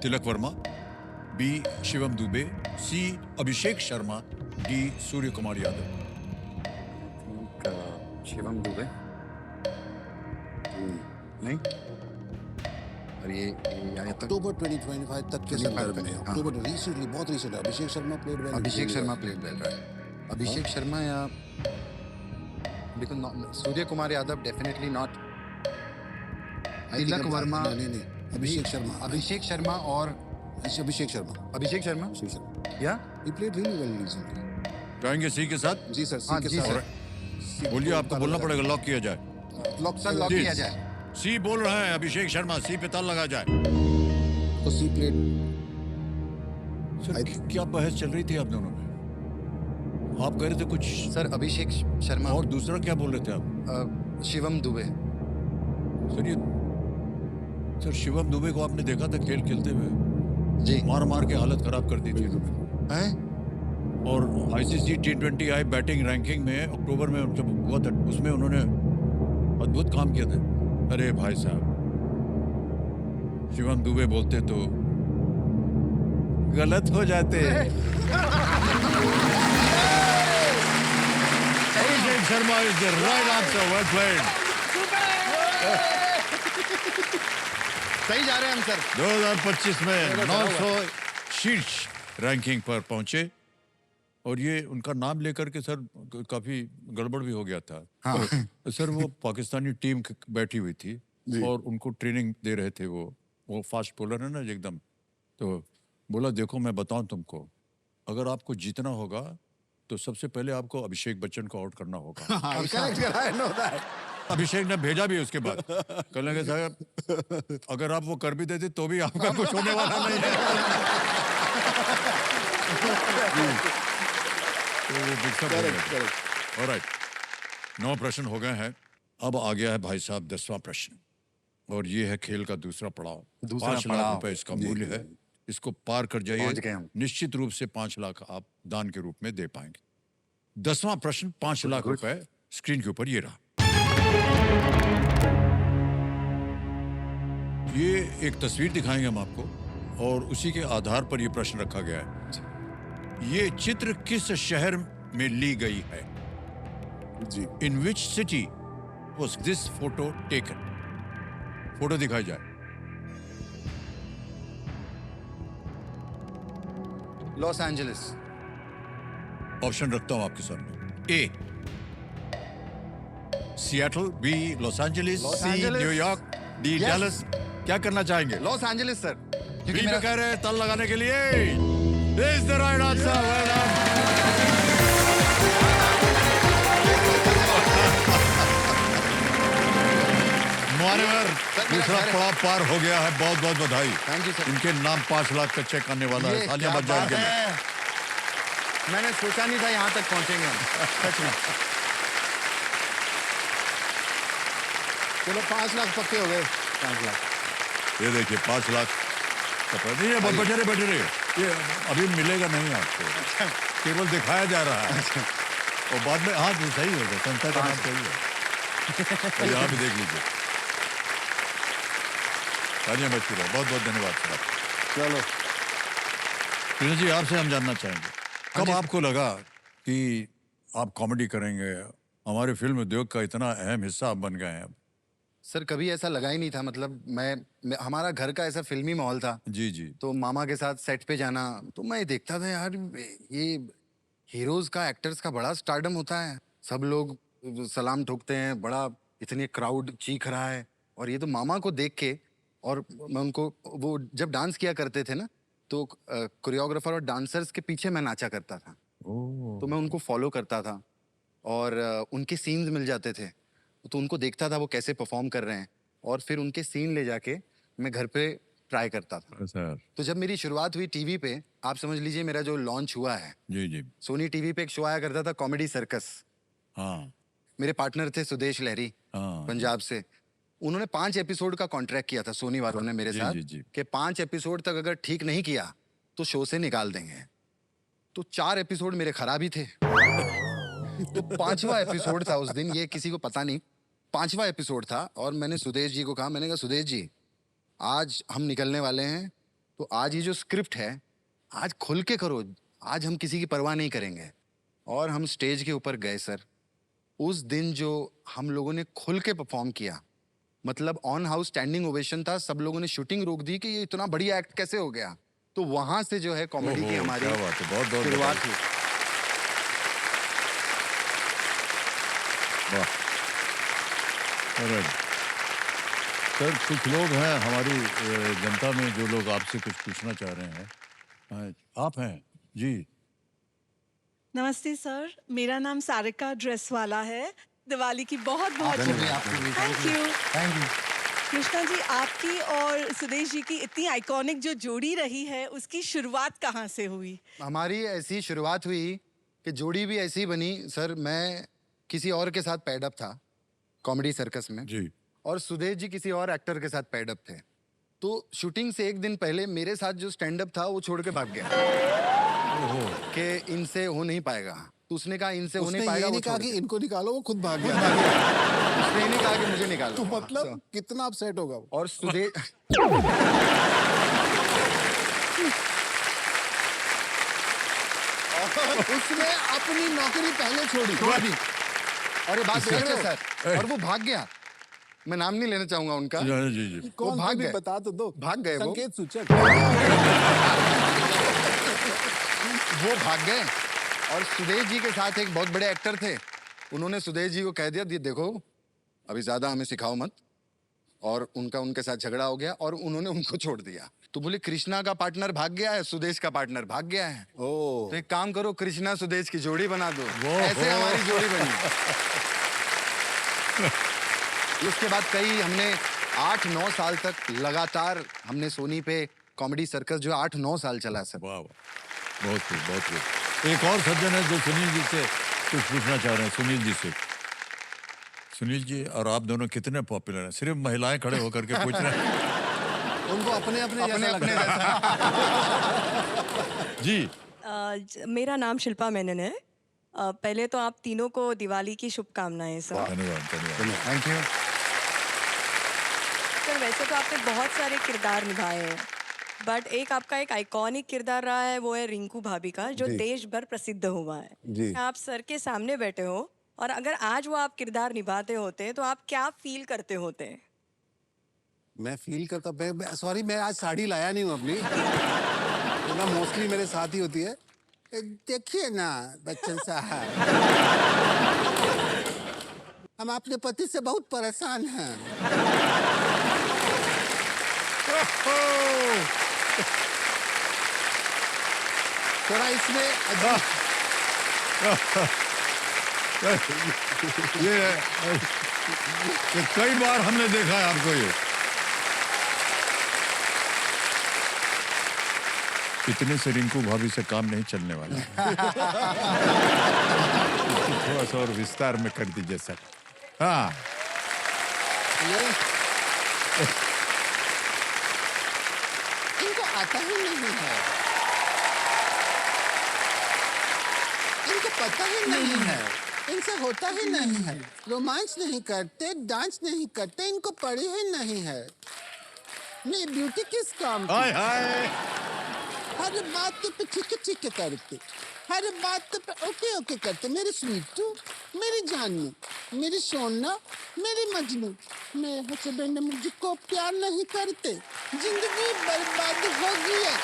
तिलक वर्मा, बी शिवम दुबे, सी अभिषेक शर्मा, डी सूर्य कुमार यादव। शिवम दुबे नहीं, और ये आया तक अक्टूबर 2025 तक के संदर्भ में, हाँ। अक्टूबर रिसेंटली, बहुत recent. Abhishek Sharma played well. Abhishek Sharma played well रहा है। अभिषेक शर्मा या because Surya Kumar Yadav definitely not. Tilak Varma, नहीं, अभिषेक शर्मा। अभिषेक शर्मा और अभिषेक शर्मा। अभिषेक शर्मा अभिषेक शर्मा। या He played really well recently. जाएंगे सी के साथ? जी सर, हाँ, सी के जी साथ। सर। बोलिए, आपको बोलना पड़ेगा, लॉक किया जाए। लॉक सर लॉक जी। किया जाए। सी बोल रहे हैं अभिषेक शर्मा, सी पे ताल लगा जाए। तो सी प्लेड। सर क्या बहस चल रही थी आप दोनों में? आप कह रहे थे कुछ, सर अभिषेक शर्मा और दूसरा क्या बोल रहे थे आप? शिवम दुबे। सर शिवम दुबे को आपने देखा था खेल खेलते हुए? जी। मार मार के हालत खराब कर दी थी। हैं? और आईसीसी T20I बैटिंग रैंकिंग में अक्टूबर में जब हुआ था, उसमें उन्होंने अद्भुत काम किया था। अरे भाई साहब, शिवम दुबे बोलते तो गलत हो जाते। Abhishek Sharma is the right answer, well played. सही जा रहे हैं हम सर। 2025 में 900 शीर्ष रैंकिंग पर पहुंचे और ये उनका नाम लेकर के सर काफी गड़बड़ भी हो गया था। हाँ। सर वो पाकिस्तानी टीम बैठी हुई थी और उनको ट्रेनिंग दे रहे थे। वो फास्ट बॉलर है ना एकदम। तो बोला देखो मैं बताऊं तुमको, अगर आपको जीतना होगा तो सबसे पहले आपको अभिषेक बच्चन को आउट करना होगा। अभिषेक ने भेजा भी उसके बाद। कहने लगे साहब अगर आप वो कर भी देते तो भी आपका कुछ होने वाला नहीं है। तो वो mix-up हो गया। Alright, 9 प्रश्न हो गए हैं। अब आ गया है भाई साहब 10वां प्रश्न, और ये है खेल का दूसरा पड़ाव। 5 लाख रुपए इसका मूल्य है। इसको पार कर पहुंच गए जाइए, हम। निश्चित रूप से 5 लाख आप दान के रूप में दे पाएंगे। 10वां प्रश्न 5 लाख रुपए स्क्रीन के ऊपर ये रहा। ये एक तस्वीर दिखाएंगे हम आपको और उसी के आधार पर ये प्रश्न रखा गया है। ये चित्र किस शहर में ली गई है? जी। In which city was this photo taken? Photo दिखाई जाए। Los Angeles. ऑप्शन रखता हूं आपके सामने। A Seattle, B Los Angeles, Los C Angeles. New York, D Yes. Dallas. क्या करना चाहेंगे? लॉस एंजलिस सर, बी क्योंकि में मेरा कह रहे हैं ताल लगाने के लिए। Is the right answer. Well done. मान्यवर, दूसरा मेरा- पड़ाव पार हो गया है। बहुत बहुत बधाई। Thank you sir. इनके नाम 5 लाख का चेक आने वाला है। ये तालियां क्या बज जाए बात इनके लिए। है। मैंने सोचा नहीं था यहाँ तक पहुंचेंगे हम, सच में। चलो 5 लाख पक्के हो गए। 5 लाख। ये देखिए 5 लाख का पैसा। नहीं है, बैठे रहिए। ये अभी मिलेगा नहीं आपको, केवल दिखाया जा रहा है। और बाद में हाँ तो सही होगा, संस्था का नाम सही है। और यहाँ भी देख लीजिए। तालियां बजती रहो। बहुत बहुत धन्यवाद सर। चलो कृष्ण जी, आपसे हम जानना चाहेंगे, कब जी। आपको लगा कि आप कॉमेडी करेंगे? हमारे फिल्म उद्योग का इतना अहम हिस्सा आप बन गए हैं अब। सर कभी ऐसा लगा ही नहीं था, मतलब हमारा घर का ऐसा फिल्मी माहौल था। जी जी। तो मामा के साथ सेट पे जाना, तो मैं देखता था यार ये हीरोज का, एक्टर्स का बड़ा स्टारडम होता है। सब लोग सलाम ठोकते हैं, बड़ा इतनी क्राउड चीख रहा है। और ये तो मामा को देख के, और मैं उनको, वो जब डांस किया करते थे ना, तो कोरियोग्राफर और डांसर्स के पीछे मैं नाचा करता था। तो मैं उनको फॉलो करता था और उनके सीन्स मिल जाते थे, तो उनको देखता था वो कैसे परफॉर्म कर रहे हैं, और फिर उनके सीन ले जाके मैं घर पे ट्राई करता था। सर तो जब मेरी शुरुआत हुई टीवी पे, आप समझ लीजिए मेरा जो लॉन्च हुआ है, जी जी। सोनी टीवी पे एक शो आया करता था, कॉमेडी सर्कस। हाँ मेरे पार्टनर थे सुदेश लहरी, हाँ। पंजाब से। उन्होंने 5 एपिसोड का कॉन्ट्रैक्ट किया था सोनी वालों ने मेरे जी, साथ, जी, जी। कि 5 एपिसोड तक अगर ठीक नहीं किया तो शो से निकाल देंगे। तो 4 एपिसोड मेरे खराब ही थे। तो 5वां एपिसोड था उस दिन, ये किसी को पता नहीं, 5वां एपिसोड था। और मैंने सुदेश जी को कहा, मैंने कहा सुदेश जी आज हम निकलने वाले हैं, तो आज ये जो स्क्रिप्ट है आज खुल के करो, आज हम किसी की परवाह नहीं करेंगे। और हम स्टेज के ऊपर गए सर। उस दिन जो हम लोगों ने खुल के परफॉर्म किया, मतलब ऑन हाउस स्टैंडिंग ओवेशन था। सब लोगों ने शूटिंग रोक दी कि ये इतना बढ़िया एक्ट कैसे हो गया। तो वहां से जो है कॉमेडी की ओहो, हमारी क्या बात है। बहुत बहुत शुरुआत बधाई। हुई। वाह। Alright. सर कुछ लोग हैं हमारी जनता में जो लोग आपसे कुछ पूछना चाह रहे हैं। आप हैं जी। नमस्ते सर, मेरा नाम सारिका ड्रेसवाला है। दिवाली की बहुत बहुत थैंक यू। कृष्णा जी, आपकी और सुदेश जी की इतनी आइकॉनिक जो जोड़ी रही है, उसकी शुरुआत कहाँ से हुई? हमारी ऐसी शुरुआत हुई कि जोड़ी भी ऐसी बनी सर। मैं किसी और के साथ पैड अप था कॉमेडी सर्कस में, जी। और सुदेश जी किसी और एक्टर के साथ पैड अप थे। तो शूटिंग से एक दिन पहले मेरे साथ जो स्टैंड अप था वो छोड़ के भाग गया कि इनसे हो नहीं पाएगा। तो उसने कहा इनसे हो उसने नहीं पाएगा, ये वो नहीं कहा छोड़ कि के। इनको निकालो, वो खुद भाग गया। उसने ये नहीं कहा कि मुझे निकालो। तो मतलब कितना अपसेट होगा वो। और सुदेश उसने अपनी नौकरी पहले छोड़ी। और ये बात सच है सर, और वो भाग गया। मैं नाम नहीं लेना चाहूंगा उनका। जी जी। कौन भाग भी गए। बता तो दो। भाग गए वो। संकेत सूचक। वो भाग गए और सुदेश जी के साथ एक बहुत बड़े एक्टर थे, उन्होंने सुदेश जी को कह दिया, देखो अभी ज्यादा हमें सिखाओ मत, और उनके साथ झगड़ा हो गया और उन्होंने उनको छोड़ दिया। तो बोले कृष्णा का पार्टनर भाग गया है, सुदेश का पार्टनर भाग गया है, तो एक काम करो कृष्णा सुदेश की जोड़ी बना दो। ऐसे हमारी जोड़ी बनी। उसके बाद हमने 8-9 साल तक लगातार हमने सोनी पे कॉमेडी सर्कस जो 8-9 साल चला सर। वाह वाह, बहुत खूब बहुत खूब। एक और सज्जन है जो सुनील जी से कुछ पूछना चाह रहे हैं। सुनील जी से। सुनील जी और आप दोनों कितने पॉपुलर हैं? सिर्फ महिलाएं खड़े होकर के पूछ रहे हैं। उनको अपने अपने जी मेरा नाम शिल्पा मेनन है। पहले तो आप तीनों को दिवाली की शुभकामनाएं सर। धन्यवाद धन्यवाद। थैंक यू सर वैसे तो आपने बहुत सारे किरदार निभाए हैं, बट एक आपका एक आइकॉनिक किरदार रहा है, वो है रिंकू भाभी का, जो जी। देश भर प्रसिद्ध हुआ है। जी। आप सर के सामने बैठे हो और अगर आज वो आप किरदार निभाते होते तो आप क्या फील करते होते? मैं फील करता, सॉरी मैं आज साड़ी लाया नहीं हूँ अपनी, तो ना मोस्टली मेरे साथ ही होती है। देखिए ना बच्चन साहब, हम अपने पति से बहुत परेशान हैं। थोड़ा इसमें ये कई बार हमने देखा है आपको। ये इतने से रिंकू भाभी से काम नहीं चलने वाला। इसको थोड़ा सा और विस्तार में कर दीजिए सर। हाँ इनको आता ही नहीं है, इनको पता ही नहीं है, इनसे होता ही नहीं है, रोमांस नहीं करते, डांस नहीं करते, इनको पड़ी ही नहीं है। नहीं ब्यूटी किस काम की? हाय हाय। हर बात पे ठीक ठीक करते, हर बात पे ओके ओके करते। मेरी स्वीटू, मेरी जानू, मेरी सोना, मेरी मजनू, मेरे हस्बैंड मुझको प्यार नहीं करते, जिंदगी बर्बाद हो गई है।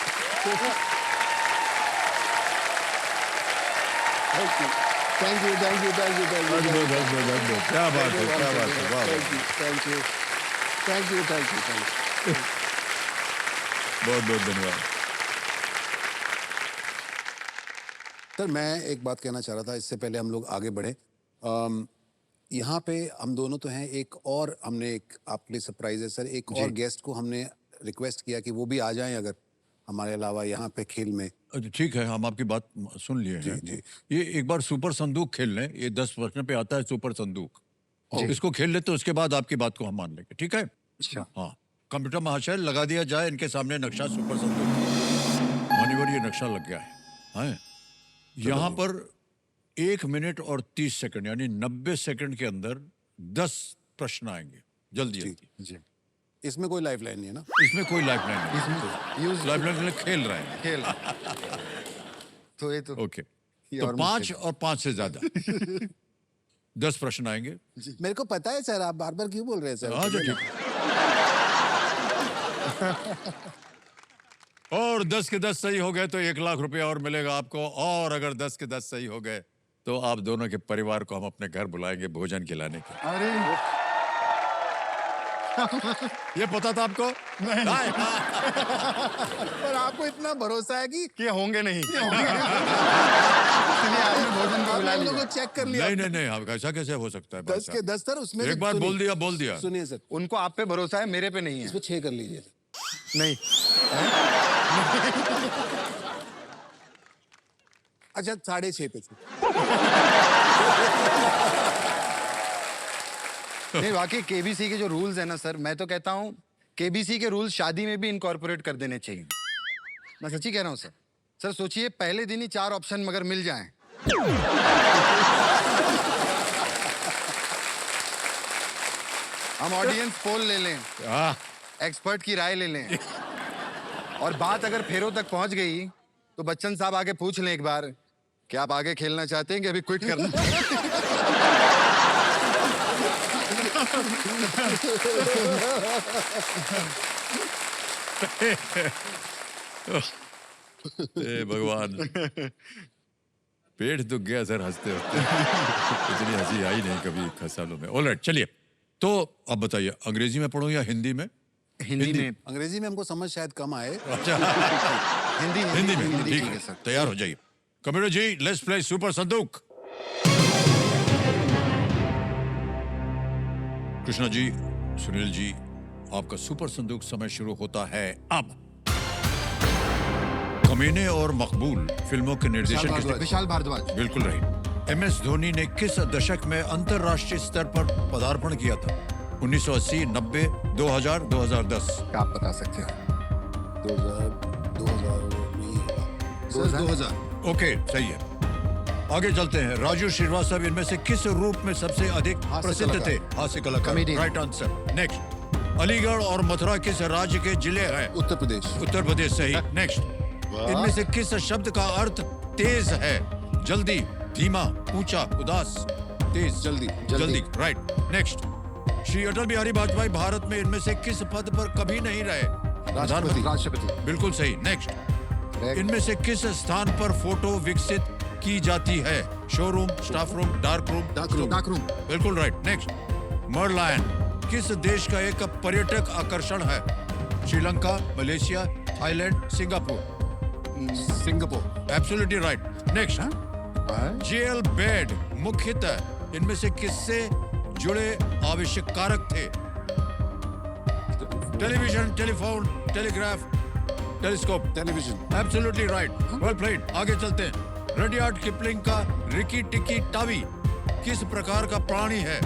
Thank you thank you thank you thank you. क्या बात है, क्या बात है, वाह thank you thank you thank you thank you thank you. बहुत बहुत धन्यवाद। सर मैं एक बात कहना चाह रहा था, इससे पहले हम लोग आगे बढ़े। यहाँ पे हम दोनों तो हैं, एक और हमने एक आपके लिए सरप्राइज है सर, एक और गेस्ट को हमने रिक्वेस्ट किया कि वो भी आ जाएं अगर हमारे अलावा यहाँ पे खेल में। अच्छा ठीक है, हम आपकी बात सुन लिए हैं। जी। ये एक बार सुपर संदूक खेल लें, ये 10 प्रश्न पे आता है सुपर संदूक। इसको खेल लेते, उसके बाद आपकी बात को हम मान लेंगे, ठीक है? अच्छा। हाँ, कंप्यूटर महाशय लगा दिया जाए इनके सामने नक्शा सुपर संदूक। मान्यवर ये नक्शा लग गया है। यहाँ पर 1 मिनट और 30 सेकंड यानी 90 सेकंड के अंदर 10 प्रश्न आएंगे। जल्दी जल्दी। जी इसमें कोई लाइफ लाइन नहीं है ना? इसमें कोई लाइफ लाइन नहीं, लाइफ लाइन के लिए खेल रहे हैं। खेल तो ये तो ओके, तो 5 और 5 से ज्यादा 10 प्रश्न आएंगे। मेरे को पता है सर, आप बार बार क्यों बोल रहे हैं सर? हाँ जी ठीक। और 10 के 10 सही हो गए तो 1 लाख रुपया और मिलेगा आपको, और अगर 10 के 10 सही हो गए तो आप दोनों के परिवार को हम अपने घर बुलाएंगे भोजन खिलाने के। अरे ये पता था आपको? नहीं। पर आपको इतना भरोसा है कि होंगे नहीं। भोजन को चेक कर लिया? नहीं नहीं नहीं, आप ऐसा कैसे हो सकता है? 10 के 10 सर, उसमें एक बार बोल दिया। सुनिए सर, उनको आप पे भरोसा है, मेरे पे नहीं है। इसको 6 कर लीजिए। नहीं अच्छा 6.5 पे। नहीं वाकई केबीसी के जो रूल्स है ना सर, मैं तो कहता हूँ केबीसी के रूल्स शादी में भी इनकॉर्पोरेट कर देने चाहिए। मैं सच्ची कह रहा हूँ सर। सर सोचिए पहले दिन ही 4 ऑप्शन मगर मिल जाएं। हम ऑडियंस पोल ले लें, एक्सपर्ट की राय ले लें, और बात अगर फेरों तक पहुंच गई तो बच्चन साहब आगे पूछ लें एक बार कि आप आगे खेलना चाहते हैं कि अभी क्विट करना? हे भगवान। पेट दुख गया सर हंसते हंसते। इतनी हंसी आई नहीं कभी सालों में। ऑलराइट, चलिए तो अब बताइए, अंग्रेजी में पढ़ूं या हिंदी में? हिंदी में। अंग्रेजी में हमको समझ शायद कम आए। अच्छा, हिंदी में ठीक है सर। तैयार हो जाइए। Computer ji, let's play super संदूक। कृष्णा जी, सुनील जी, आपका सुपर संदूक समय शुरू होता है अब। कमीने और मकबूल फिल्मों के निर्देशन किसने? विशाल भारद्वाज। बिल्कुल रही। एमएस धोनी ने किस दशक में अंतरराष्ट्रीय स्तर पर पदार्पण किया था? 1980, 90, 2000, 2010? क्या आप बता सकते हो? 2000। ओके, सही है। आगे चलते हैं। राजू श्रीवास्तव इनमें से किस रूप में सबसे अधिक हास्य प्रसिद्ध थे? कलाकार। हास्य कलाकार। Comedian। Right answer. Next. Aligarh और मथुरा किस राज्य के जिले हैं? उत्तर प्रदेश। उत्तर प्रदेश, सही। नेक्स्ट। इनमें से किस शब्द का अर्थ तेज है? जल्दी, धीमा, ऊंचा, उदास? तेज, जल्दी। राइट। नेक्स्ट। श्री अटल बिहारी वाजपेयी भारत में इनमें से किस पद पर कभी नहीं रहे? राष्ट्रपति। बिल्कुल सही। नेक्स्ट। इनमें से किस स्थान पर फोटो विकसित की जाती है? Showroom, staff room, dark room? बिल्कुल राइट। नेक्स्ट। मरलायन किस देश का एक पर्यटक आकर्षण है? Sri Lanka, Malaysia, Thailand, Singapore? Singapore. Absolutely right. Next. जेल बेड मुख्यतः इनमें से किससे जुड़े आवश्यक कारक थे? Television, telephone, telegraph, telescope? Television. Absolutely right, well played. आगे चलते हैं। रडियार्ड किपलिंग का रिकी टिकी टावी किस प्रकार का प्राणी है?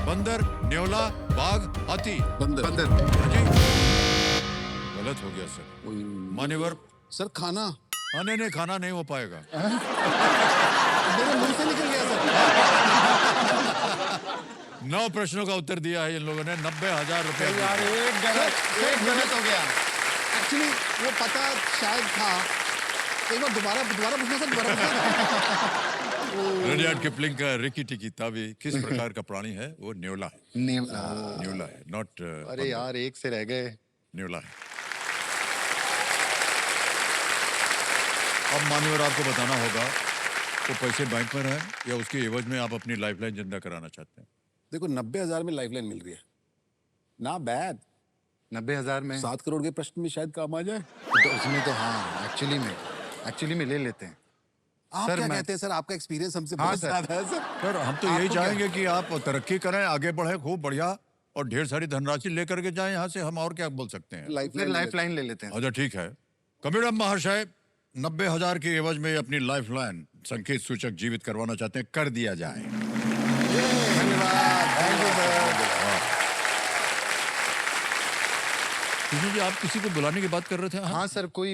बंदर, न्योला, बाघ, हाथी? बंदर। जी गलत हो गया सर। मान्यवर। सर खाना। नहीं, खाना नहीं हो पाएगा। मेरे मुंह से निकल गया सर। 9 प्रश्नों का उत्तर दिया है इन लोगों ने। 90,000 रुपए। यार एक गलत हो गया। एक्चुअली वो पता शायद था। एक बार दोबारा पूछना सर, दोबारा पूछना। रडियार्ड किपलिंग का रिकी टिकी तावी किस प्रकार का प्राणी है? वो न्योला है। न्योला है, नॉट। अरे यार एक से रह गए। न्योला है। अब मान्यवर आपको बताना होगा वो पैसे बैंक में है या उसके एवज में आप अपनी लाइफलाइन जिंदा कराना चाहते हैं? देखो 90,000 में लाइफलाइन मिल रही है ना, बैड। 90,000 में 7 करोड़ के प्रश्न में शायद काम आ जाए। तो उसमें तो हाँ एक्चुअली में ले लेते हैं। आप सर, क्या मैं- कहते हैं सर? आपका एक्सपीरियंस हमसे हाँ, बहुत सर। ज्यादा है सर। सर हम तो यही आपको क्या- चाहेंगे कि आप तरक्की करें, आगे बढ़े खूब बढ़िया, और ढेर सारी धनराशि लेकर के जाएं यहाँ से। हम और क्या बोल सकते हैं? फिर लाइफलाइन ले लेते हैं। अच्छा ठीक है। कबीर महाशय 90,000 के एवज में अपनी लाइफलाइन संकेत सूचक जीवित करवाना चाहते हैं, कर दिया जाए। कृष्ण जी, आप किसी को बुलाने की बात कर रहे थे? हाँ सर, कोई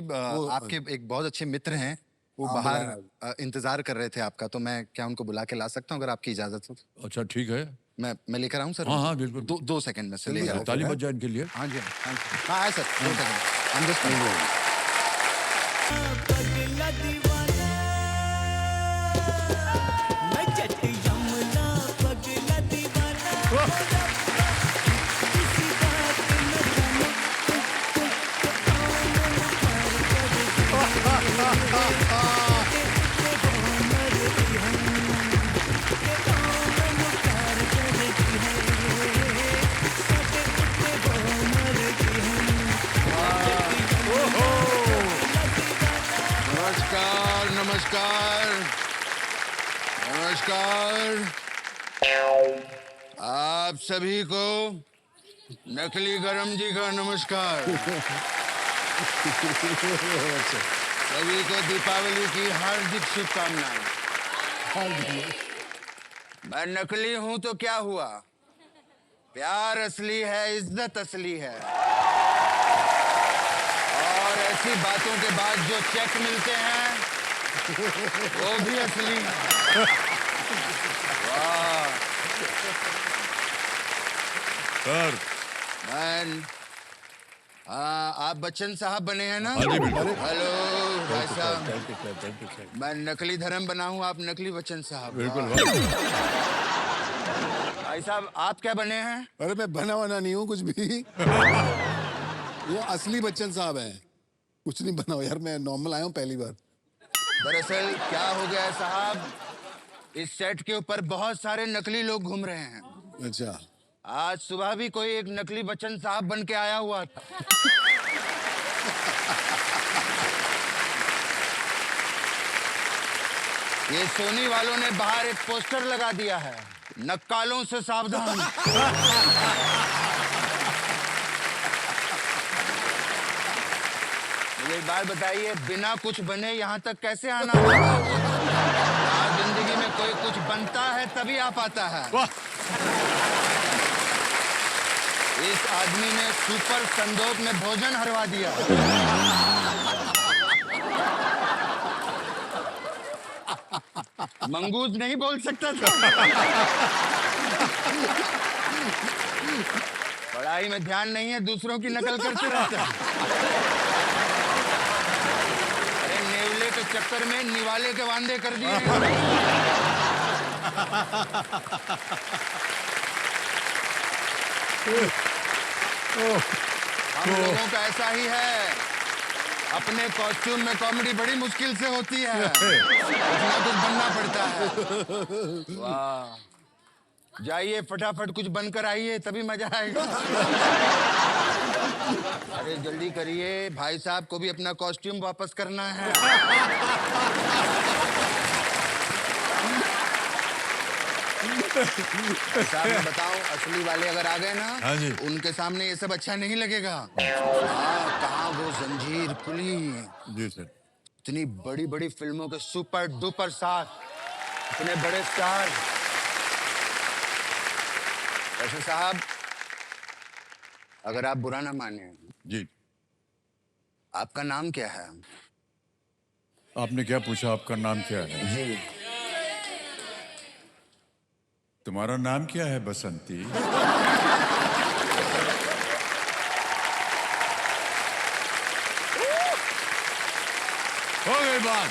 आपके एक बहुत अच्छे मित्र हैं, वो बाहर इंतजार कर रहे थे आपका, तो मैं क्या उनको बुला के ला सकता हूँ अगर आपकी इजाजत हो? अच्छा ठीक है। मैं लेकर आऊँ सर? हाँ, बिल्कुल। 2 सेकंड में से लेकर आऊँ। ताली बज जाए इनके लिए। हाँ जी, हाँ आए sir, 2 second. I'm just coming. नमस्कार। आप सभी को नकली गरम जी का नमस्कार। सभी को दीपावली की हार्दिक शुभकामनाएं। मैं नकली हूं तो क्या हुआ? प्यार असली है, इज्जत असली है, और ऐसी बातों के बाद जो चेक मिलते हैं वो भी असली है। वाह। सर हाँ, आप बच्चन साहब बने हैं ना? हाँ जी, बिल्कुल। हेलो भाई साहब, थैंक यू सर। मैं नकली धर्म बना हूँ, आप नकली बच्चन साहब। बिल्कुल। भाई साहब, आप क्या बने हैं? अरे मैं बना वना नहीं हूँ कुछ भी। वो असली बच्चन साहब हैं। कुछ नहीं बना हुआ यार, मैं नॉर्मल आया हूँ पहली बार। दरअसल क्या हो गया है साहब, इस सेट के ऊपर बहुत सारे नकली लोग घूम रहे हैं। अच्छा, आज सुबह भी कोई एक नकली बच्चन साहब बन के आया हुआ था। ये सोनी वालों ने बाहर एक पोस्टर लगा दिया है, नक्कालों से सावधान। मुझे एक बात बताइए, बिना कुछ बने यहाँ तक कैसे आना होगा? यहाँ जिंदगी में कोई कुछ बनता है तभी आ पाता है। इस आदमी ने सुपर संदोक में भोजन हरवा दिया। मंगूज नहीं बोल सकता था। पढ़ाई में ध्यान नहीं है, दूसरों की नकल करते रहता है। अरे नेवले के चक्कर में निवाले के वांदे कर दिए। हम लोगों का ऐसा ही है, अपने कॉस्ट्यूम में कॉमेडी बड़ी मुश्किल से होती है, कुछ ना कुछ बनना पड़ता है। वाह, जाइए फटाफट कुछ बनकर आइए तभी मजा आएगा। अरे जल्दी करिए, भाई साहब को भी अपना कॉस्ट्यूम वापस करना है। साहब मैं बताऊं, असली वाले अगर आ गए ना, हाँ जी। उनके सामने ये सब अच्छा नहीं लगेगा। हाँ, कहाँ वो जंजीर, कुली, जी सर। इतनी बड़ी बड़ी फिल्मों के सुपर डुपर स्टार, इतने बड़े स्टार। वैसे साहब, अगर आप बुरा ना माने, जी, आपका नाम क्या है? आपने क्या पूछा? आपका नाम क्या है? जी, तुम्हारा नाम क्या है बसंती? हो गई बात।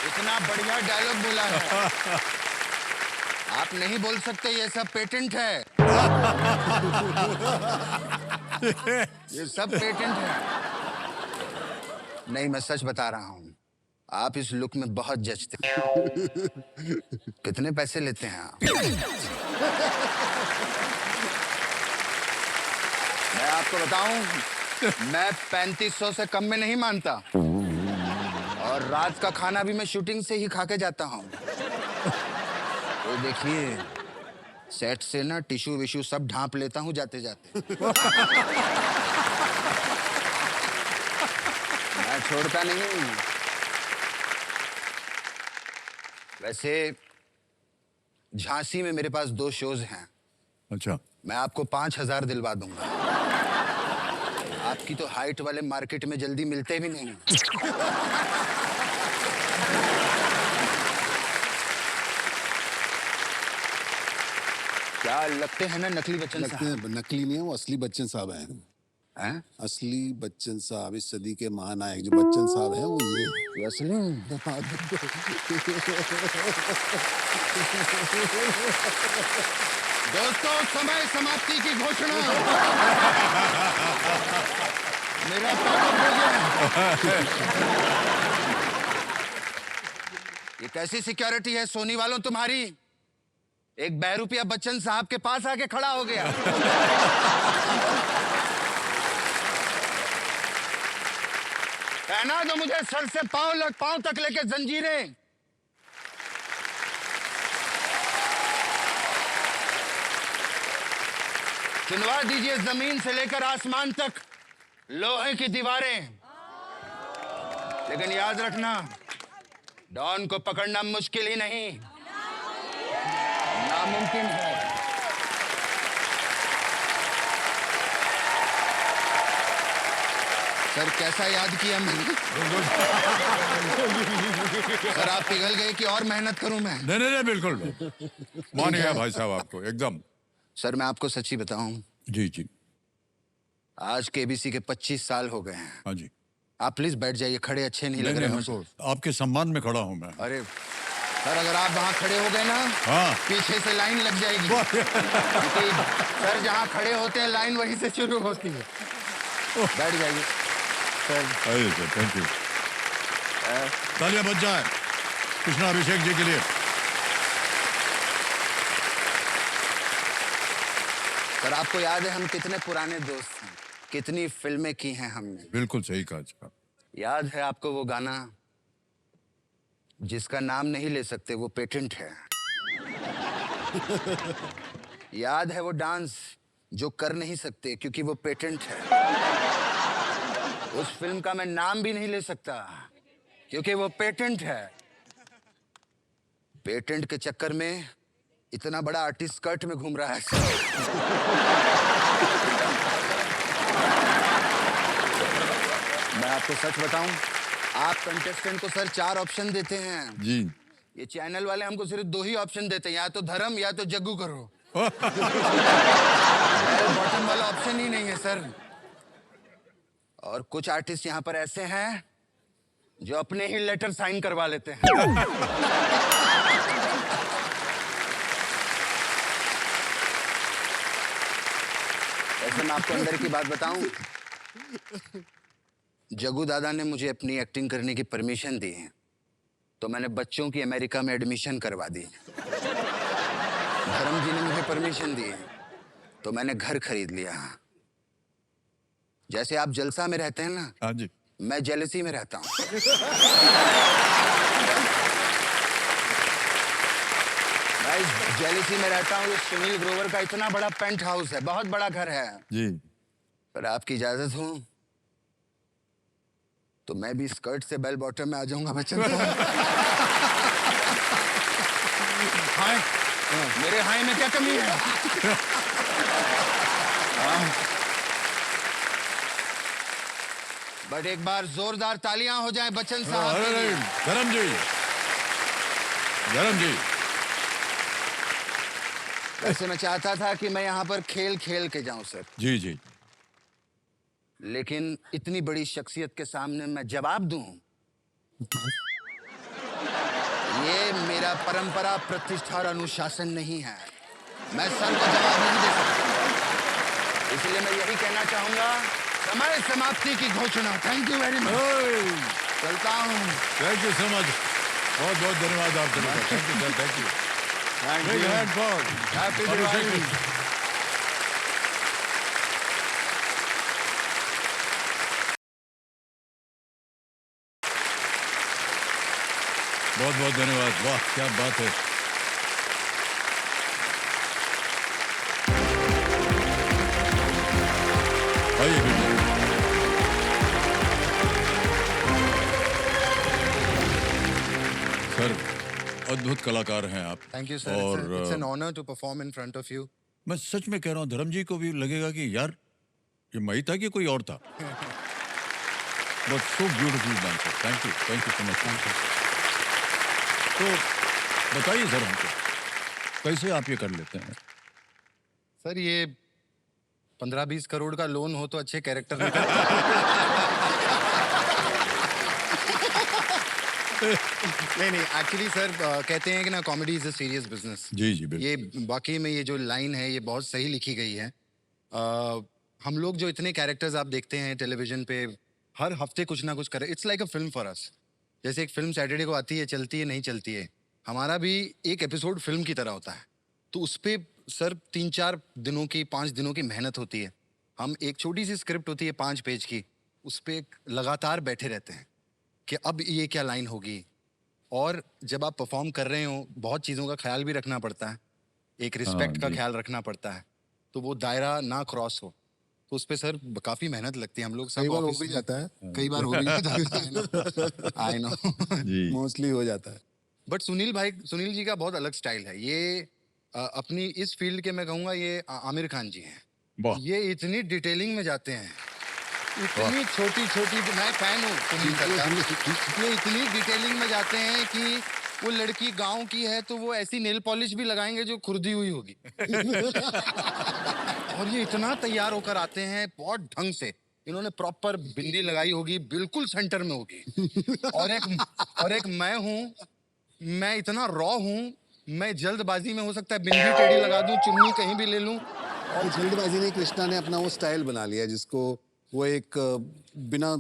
इतना बढ़िया डायलॉग बोला है। आप नहीं बोल सकते, ये सब पेटेंट है। ये सब पेटेंट है। नहीं, मैं सच बता रहा हूँ, आप इस लुक में बहुत जचते हैं। कितने पैसे लेते हैं आप? मैं आपको बताऊं, मैं 3500 से कम में नहीं मानता, और रात का खाना भी मैं शूटिंग से ही खा के जाता हूँ। तो देखिए, सेट से ना टिश्यू विश्यू सब ढांप लेता हूँ जाते जाते। मैं छोड़ता नहीं। वैसे झांसी में मेरे पास 2 शोज हैं। अच्छा, मैं आपको 5000 दिलवा दूंगा। आपकी तो हाइट वाले मार्केट में जल्दी मिलते भी नहीं। क्या लगते हैं ना नकली बच्चन लगते साहब? हैं नकली नहीं है, वो असली बच्चन साहब हैं। हैं? असली बच्चन साहब, इस सदी के महानायक जो बच्चन साहब हैं, वो ये असली? दोस्तों, समय समाप्ति की घोषणा। मेरा पैकअप हो गया। ये कैसी सिक्योरिटी है सोनी वालों तुम्हारी? एक बहरूपिया बच्चन साहब के पास आके खड़ा हो गया। पहना दो मुझे सर से पांव तक लेके जंजीरें। चुनवा दीजिए जमीन से लेकर आसमान तक लोहे की दीवारें। लेकिन याद रखना, डॉन को पकड़ना मुश्किल ही नहीं, नामुमकिन है। सर कैसा याद किया मैंने? सर आप पिघल गए कि और मेहनत करूं मैं? नहीं नहीं नहीं, बिल्कुल मान गया भाई साहब आपको एकदम। सर मैं आपको सच्ची बताऊं, जी जी, आज केबीसी के 25 साल हो गए हैं। हाँ जी। आप प्लीज बैठ जाइए, खड़े अच्छे नहीं लग नहीं रहे नहीं, मुझे। हमको आपके सम्मान में खड़ा हूँ मैं। अरे सर, अगर आप वहां खड़े हो गए ना, हाँ। पीछे से लाइन लग जाएगी। क्योंकि सर जहां खड़े होते हैं लाइन वहीं से शुरू होती है। बैठ जाइए सर। आइए सर, थैंक यू। तालियां बज जाए कृष्णा अभिषेक जी के लिए। सर आपको याद है हम कितने पुराने दोस्त हैं, कितनी फिल्में की हैं हमने। बिल्कुल सही कहा जी। याद है आपको वो गाना जिसका नाम नहीं ले सकते वो पेटेंट है? याद है वो डांस जो कर नहीं सकते क्योंकि वो पेटेंट है? उस फिल्म का मैं नाम भी नहीं ले सकता क्योंकि वो पेटेंट है। पेटेंट के चक्कर में इतना बड़ा आर्टिस्ट स्कर्ट में घूम रहा है। मैं आपको सच बताऊं, आप कंटेस्टेंट को सर 4 ऑप्शन देते हैं जी। ये चैनल वाले हमको सिर्फ 2 ही ऑप्शन देते हैं, या तो धर्म या तो जग्गू करो। बॉटम वाला ऑप्शन ही नहीं है सर। और कुछ आर्टिस्ट यहाँ पर ऐसे हैं जो अपने ही लेटर साइन करवा लेते हैं। ऐसे मैं आपको अंदर की बात बताऊं, जग्गू दादा ने मुझे अपनी एक्टिंग करने की परमिशन दी है तो मैंने बच्चों की अमेरिका में एडमिशन करवा दी। धर्म जी ने मुझे परमिशन दी है तो मैंने घर खरीद लिया। जैसे आप जलसा में रहते हैं ना, हाँ जी। मैं जेलसी में रहता हूँ। मैं इस जेलसी में रहता हूँ। ये सुनील ग्रोवर का इतना बड़ा पेंट हाउस है, बहुत बड़ा घर है। जी। पर आपकी इजाजत हो तो मैं भी स्कर्ट से बेल बॉटम में आ जाऊंगा बच्चन साहब। हाय, मेरे हाय में क्या कमी है? बट एक बार जोरदार तालियां हो जाए बच्चन साहब के लिए। धर्म जी, धर्म जी। वैसे मैं चाहता था कि मैं यहाँ पर खेल खेल के जाऊं सर, जी जी। लेकिन इतनी बड़ी शख्सियत के सामने मैं जवाब दूं, ये मेरा परंपरा, प्रतिष्ठा और अनुशासन नहीं है। मैं सर को जवाब नहीं दे सकता, इसलिए मैं यही कहना चाहूंगा, समय समाप्ति की घोषणा। Thank you very much. चलता हूँ। Thank you so much. बहुत बहुत धन्यवाद आप सभी का। Thank you sir, thank you. Big hand for Happy Abhishek Diwali। ji। बहुत बहुत धन्यवाद। वाह क्या बात है। आइए बेटा। सर अद्भुत कलाकार हैं आप। Thank you sir. और it's an honour to perform in front of you. मैं सच में कह रहा हूँ, धर्म जी को भी लगेगा कि यार ये मैं ही था कि कोई और था। But so beautiful dancer. Thank you so much. तो बताइए सर हमको कैसे आप ये कर लेते हैं? सर ये 15-20 करोड़ का लोन हो तो अच्छे कैरेक्टर निकल। नहीं एक्चुअली सर कहते हैं कि ना comedy is a serious business. जी जी बिल्कुल। ये वाकई में ये जो लाइन है ये बहुत सही लिखी गई है। हम लोग जो इतने कैरेक्टर्स आप देखते हैं टेलीविजन पे, हर हफ्ते कुछ ना कुछ करे। It's like a film for us. जैसे एक फिल्म सैटरडे को आती है, चलती है, नहीं चलती है, हमारा भी एक एपिसोड फिल्म की तरह होता है। तो उस पर सर 3-4 दिनों की, 5 दिनों की मेहनत होती है। हम एक छोटी सी स्क्रिप्ट होती है 5 पेज की, उस पर लगातार बैठे रहते हैं कि अब ये क्या लाइन होगी। और जब आप परफॉर्म कर रहे हो बहुत चीज़ों का ख्याल भी रखना पड़ता है, एक रिस्पेक्ट का जी। ख्याल रखना पड़ता है, तो वो दायरा ना क्रॉस हो। तो उस पर सर काफ़ी मेहनत लगती है। हम लोग कई सब बार हो ऑफिस भी में- जाता है। कई बार हो भी जाता है। I know. जी। मोस्टली हो जाता है। बट सुनील जी का बहुत अलग स्टाइल है। ये अपनी इस फील्ड के मैं कहूँगा ये आमिर खान जी हैं। वाह। ये इतनी डिटेलिंग में जाते हैं, इतनी छोटी छोटी, मैं फैन हूँ सुनील सर का। ये इतनी डिटेलिंग में जाते हैं कि वो लड़की गांव की है तो वो ऐसी नेल पॉलिश भी लगाएंगे जो खुरदी हुई होगी। और ये इतना तैयार होकर आते हैं बहुत ढंग से। इन्होंने प्रॉपर बिंदी लगाई होगी, बिल्कुल सेंटर में होगी। और एक मैं हूँ, मैं इतना रॉ हूँ, मैं जल्दबाजी में हो सकता है बिंदी टेढ़ी लगा दूं, चुन्नी कहीं भी ले लूं। और जल्दबाजी में कृष्णा ने अपना वो स्टाइल बना लिया जिसको वो एक बिना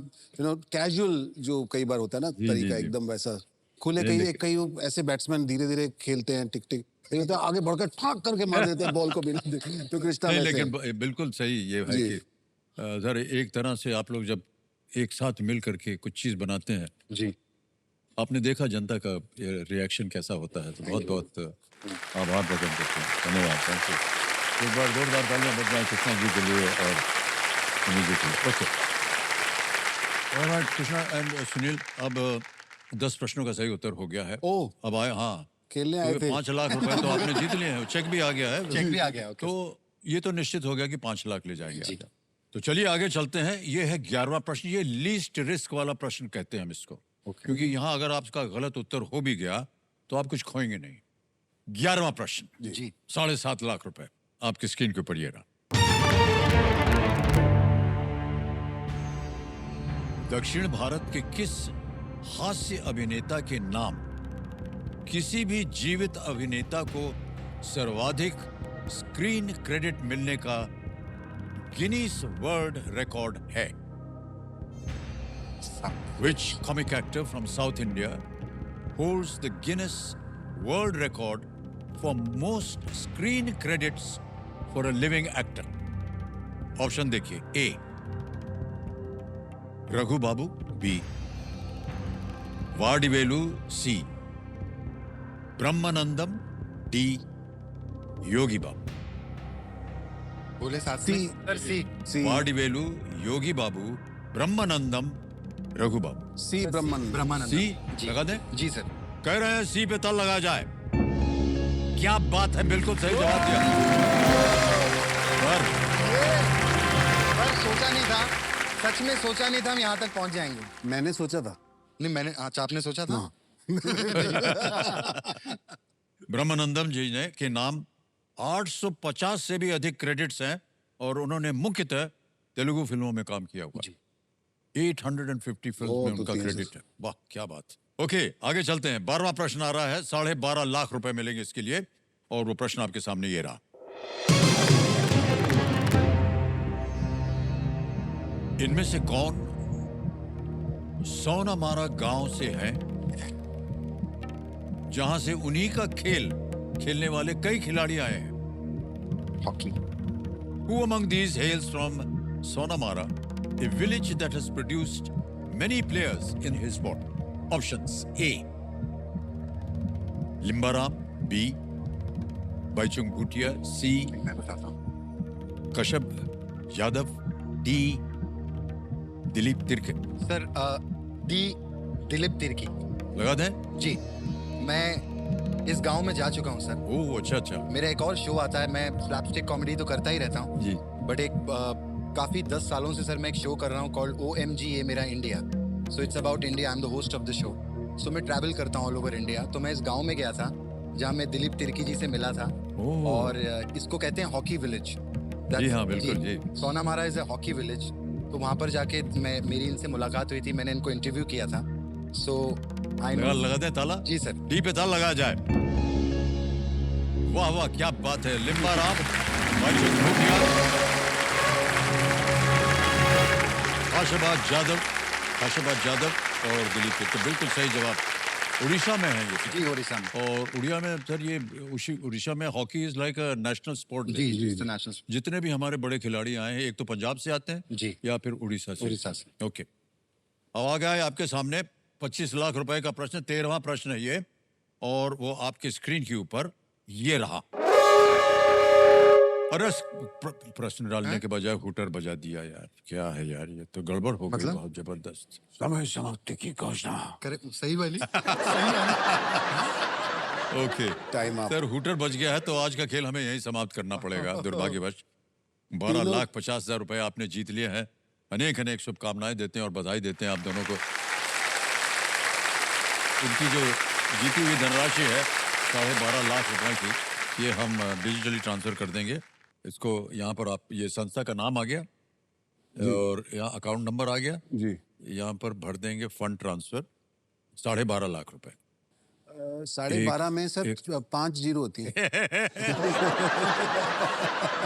कैजुअल जो कई बार होता है ना तरीका, जी। एकदम वैसा खुले। कई ऐसे बैट्समैन धीरे धीरे खेलते हैं, टिक टिक, कई होता है आगे बढ़कर ठाक करके मार देते हैं बॉल को बिना तो कृष्णा नहीं, वैसे लेकिन है। बिल्कुल सही ये है जी। कि सर एक तरह से आप लोग जब एक साथ मिल करके कुछ चीज बनाते हैं, जी आपने देखा जनता का रिएक्शन कैसा होता है, तो बहुत बहुत आभार प्रकट करते हैं। धन्यवाद, थैंक यू। एक बार जोरदार तालियां बज जाए कृष्णा जी के लिए और सुनील जी के लिए। Okay, alright Krishna and Sunil, अब 10 प्रश्नों का सही उत्तर हो गया है। ओह। अब आए, हाँ, खेलने आए थे। 5 लाख रुपए तो आपने जीत लिए हैं, चेक भी आ गया है। चेक भी आ गया, ओके। तो ये तो निश्चित हो गया कि 5 लाख ले जाएंगे आज। तो चलिए आगे चलते हैं। ये है 11वां प्रश्न। ये लीस्ट रिस्क वाला प्रश्न कहते हैं हम इसको, क्योंकि यहाँ अगर आपका गलत उत्तर हो भी गया तो आप कुछ खोएंगे नहीं। 11वां प्रश्न जी 7.5 लाख रुपए आपकी स्क्रीन के ऊपर ये रहा। दक्षिण भारत के किस हास्य अभिनेता के नाम किसी भी जीवित अभिनेता को सर्वाधिक स्क्रीन क्रेडिट मिलने का गिनीज वर्ल्ड रिकॉर्ड है? Which comic actor from South India holds the Guinness World Record for most screen credits for a living actor? Option देखिए। ए रघु बाबू, बी वाडिवेलु, सी ब्रह्मानंदम, डी योगी बाबू। बोले साथ सी। में सर, सी। सी वाडिवेलु, योगी बाबू, ब्रह्मानंदम, रघु बाबू। सी ब्रह्मानंद सी जी। लगा दें? जी सर। कह रहे हैं सी पे ताल लगा जाए। क्या बात है, बिल्कुल सही जवाब दिया। पर सोचा नहीं था, सच में सोचा नहीं था हम यहाँ तक पहुँच जाएंगे। मैंने सोचा था। नहीं, मैंने, अच्छा आपने सोचा था? ब्रह्मानंदम जी ने के नाम 850 से भी अधिक क्रेडिट्स हैं और उन्होंने मुख्यतः तेलुगु फिल्मों में काम किया हुआ। 850 फिल्म में तो उनका 300 क्रेडिट है। वाह क्या बात। ओके, आगे चलते हैं। 12वां प्रश्न आ रहा है। 12.5 लाख रुपए मिलेंगे इसके लिए और वो प्रश्न आपके सामने ये रहा। इनमें से कौन सोनामारा गांव से है जहां से उन्हीं का खेल खेलने वाले कई खिलाड़ी आए हैं? Hockey. Who among these hails from Sonamara, a village that has produced many players in his sport? Options: A. Limbaram, B. Baichung Bhutia, C. मैं बताता हूँ Kashyap Yadav, D. Dilip Tirkey. Sir. D Dilip Tirkey. लगा दें? जी, मैं इस गांव में जा चुका हूँ सर। ओह अच्छा अच्छा। मेरा एक और शो आता है, मैं स्लैपस्टिक कॉमेडी तो करता ही रहता हूँ, जी। बट एक काफी 10 सालों से सर मैं एक शो कर रहा हूँ कॉल्ड OMG, ये मेरा India. So it's about India, I am the host of the show. So मैं ट्रैवल करता हूँ ऑल ओवर इंडिया। तो मैं इस गांव में गया था जहाँ मैं दिलीप तिर्की जी से मिला था। ओह। और इसको कहते हैं हॉकी विलेज। जी हाँ, बिल्कुल जी। सोनामारा इज अ हॉकी विलेज। तो वहाँ पर जाके मेरी इनसे मुलाकात हुई थी, मैंने इनको इंटरव्यू किया था। सो आई नो। लगा दें ताला? जी सर। डी पे ताला लगा जाए। वाह वाह क्या बात है। लिम्बाराम, बाइचुंग भूटिया, काशाबाद यादव और दिलीप तिर्की। तो बिल्कुल सही जवाब। उड़ीसा में है ये। जी उड़ीसा में। और उड़िया में सर ये उड़ीसा में hockey is like a national sport. जी जी इंटरनेशनल। जितने भी हमारे बड़े खिलाड़ी आए हैं, एक तो पंजाब से आते हैं जी। या फिर उड़ीसा से। उड़ीसा से। ओके, अब आ गया है आपके सामने 25 लाख रुपए का प्रश्न। 13वां प्रश्न है ये और वो आपके स्क्रीन के ऊपर ये रहा। अरे प्रश्न डालने के बजाय हुटर बजा दिया यार, क्या है यार, ये तो गड़बड़ हो गई मतलब? बहुत जबरदस्त। समय समाप्ति की घोषणा। सही वाली। Okay time up. Sir, hooter बज गया है तो आज का खेल हमें यहीं समाप्त करना पड़ेगा दुर्भाग्यवश। 12,50,000 रुपए आपने जीत लिए हैं। अनेक अनेक शुभकामनाएं देते हैं और बधाई देते हैं आप दोनों को। उनकी जो जीती हुई धनराशि है 12.5 लाख रुपए की, ये हम डिजिटली ट्रांसफर कर देंगे इसको। यहाँ पर आप, ये संस्था का नाम आ गया और यहाँ अकाउंट नंबर आ गया जी। यहाँ पर भर देंगे फंड ट्रांसफर 12.5 लाख रुपए। 12:30 में सर 5 जीरो होती है।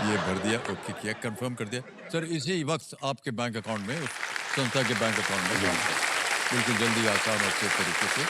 ये भर दिया, ओके किया, कंफर्म कर दिया सर। इसी वक्त आपके बैंक अकाउंट में, उस संस्था के बैंक अकाउंट में बिल्कुल जल्दी, आसान और अच्छे तरीके से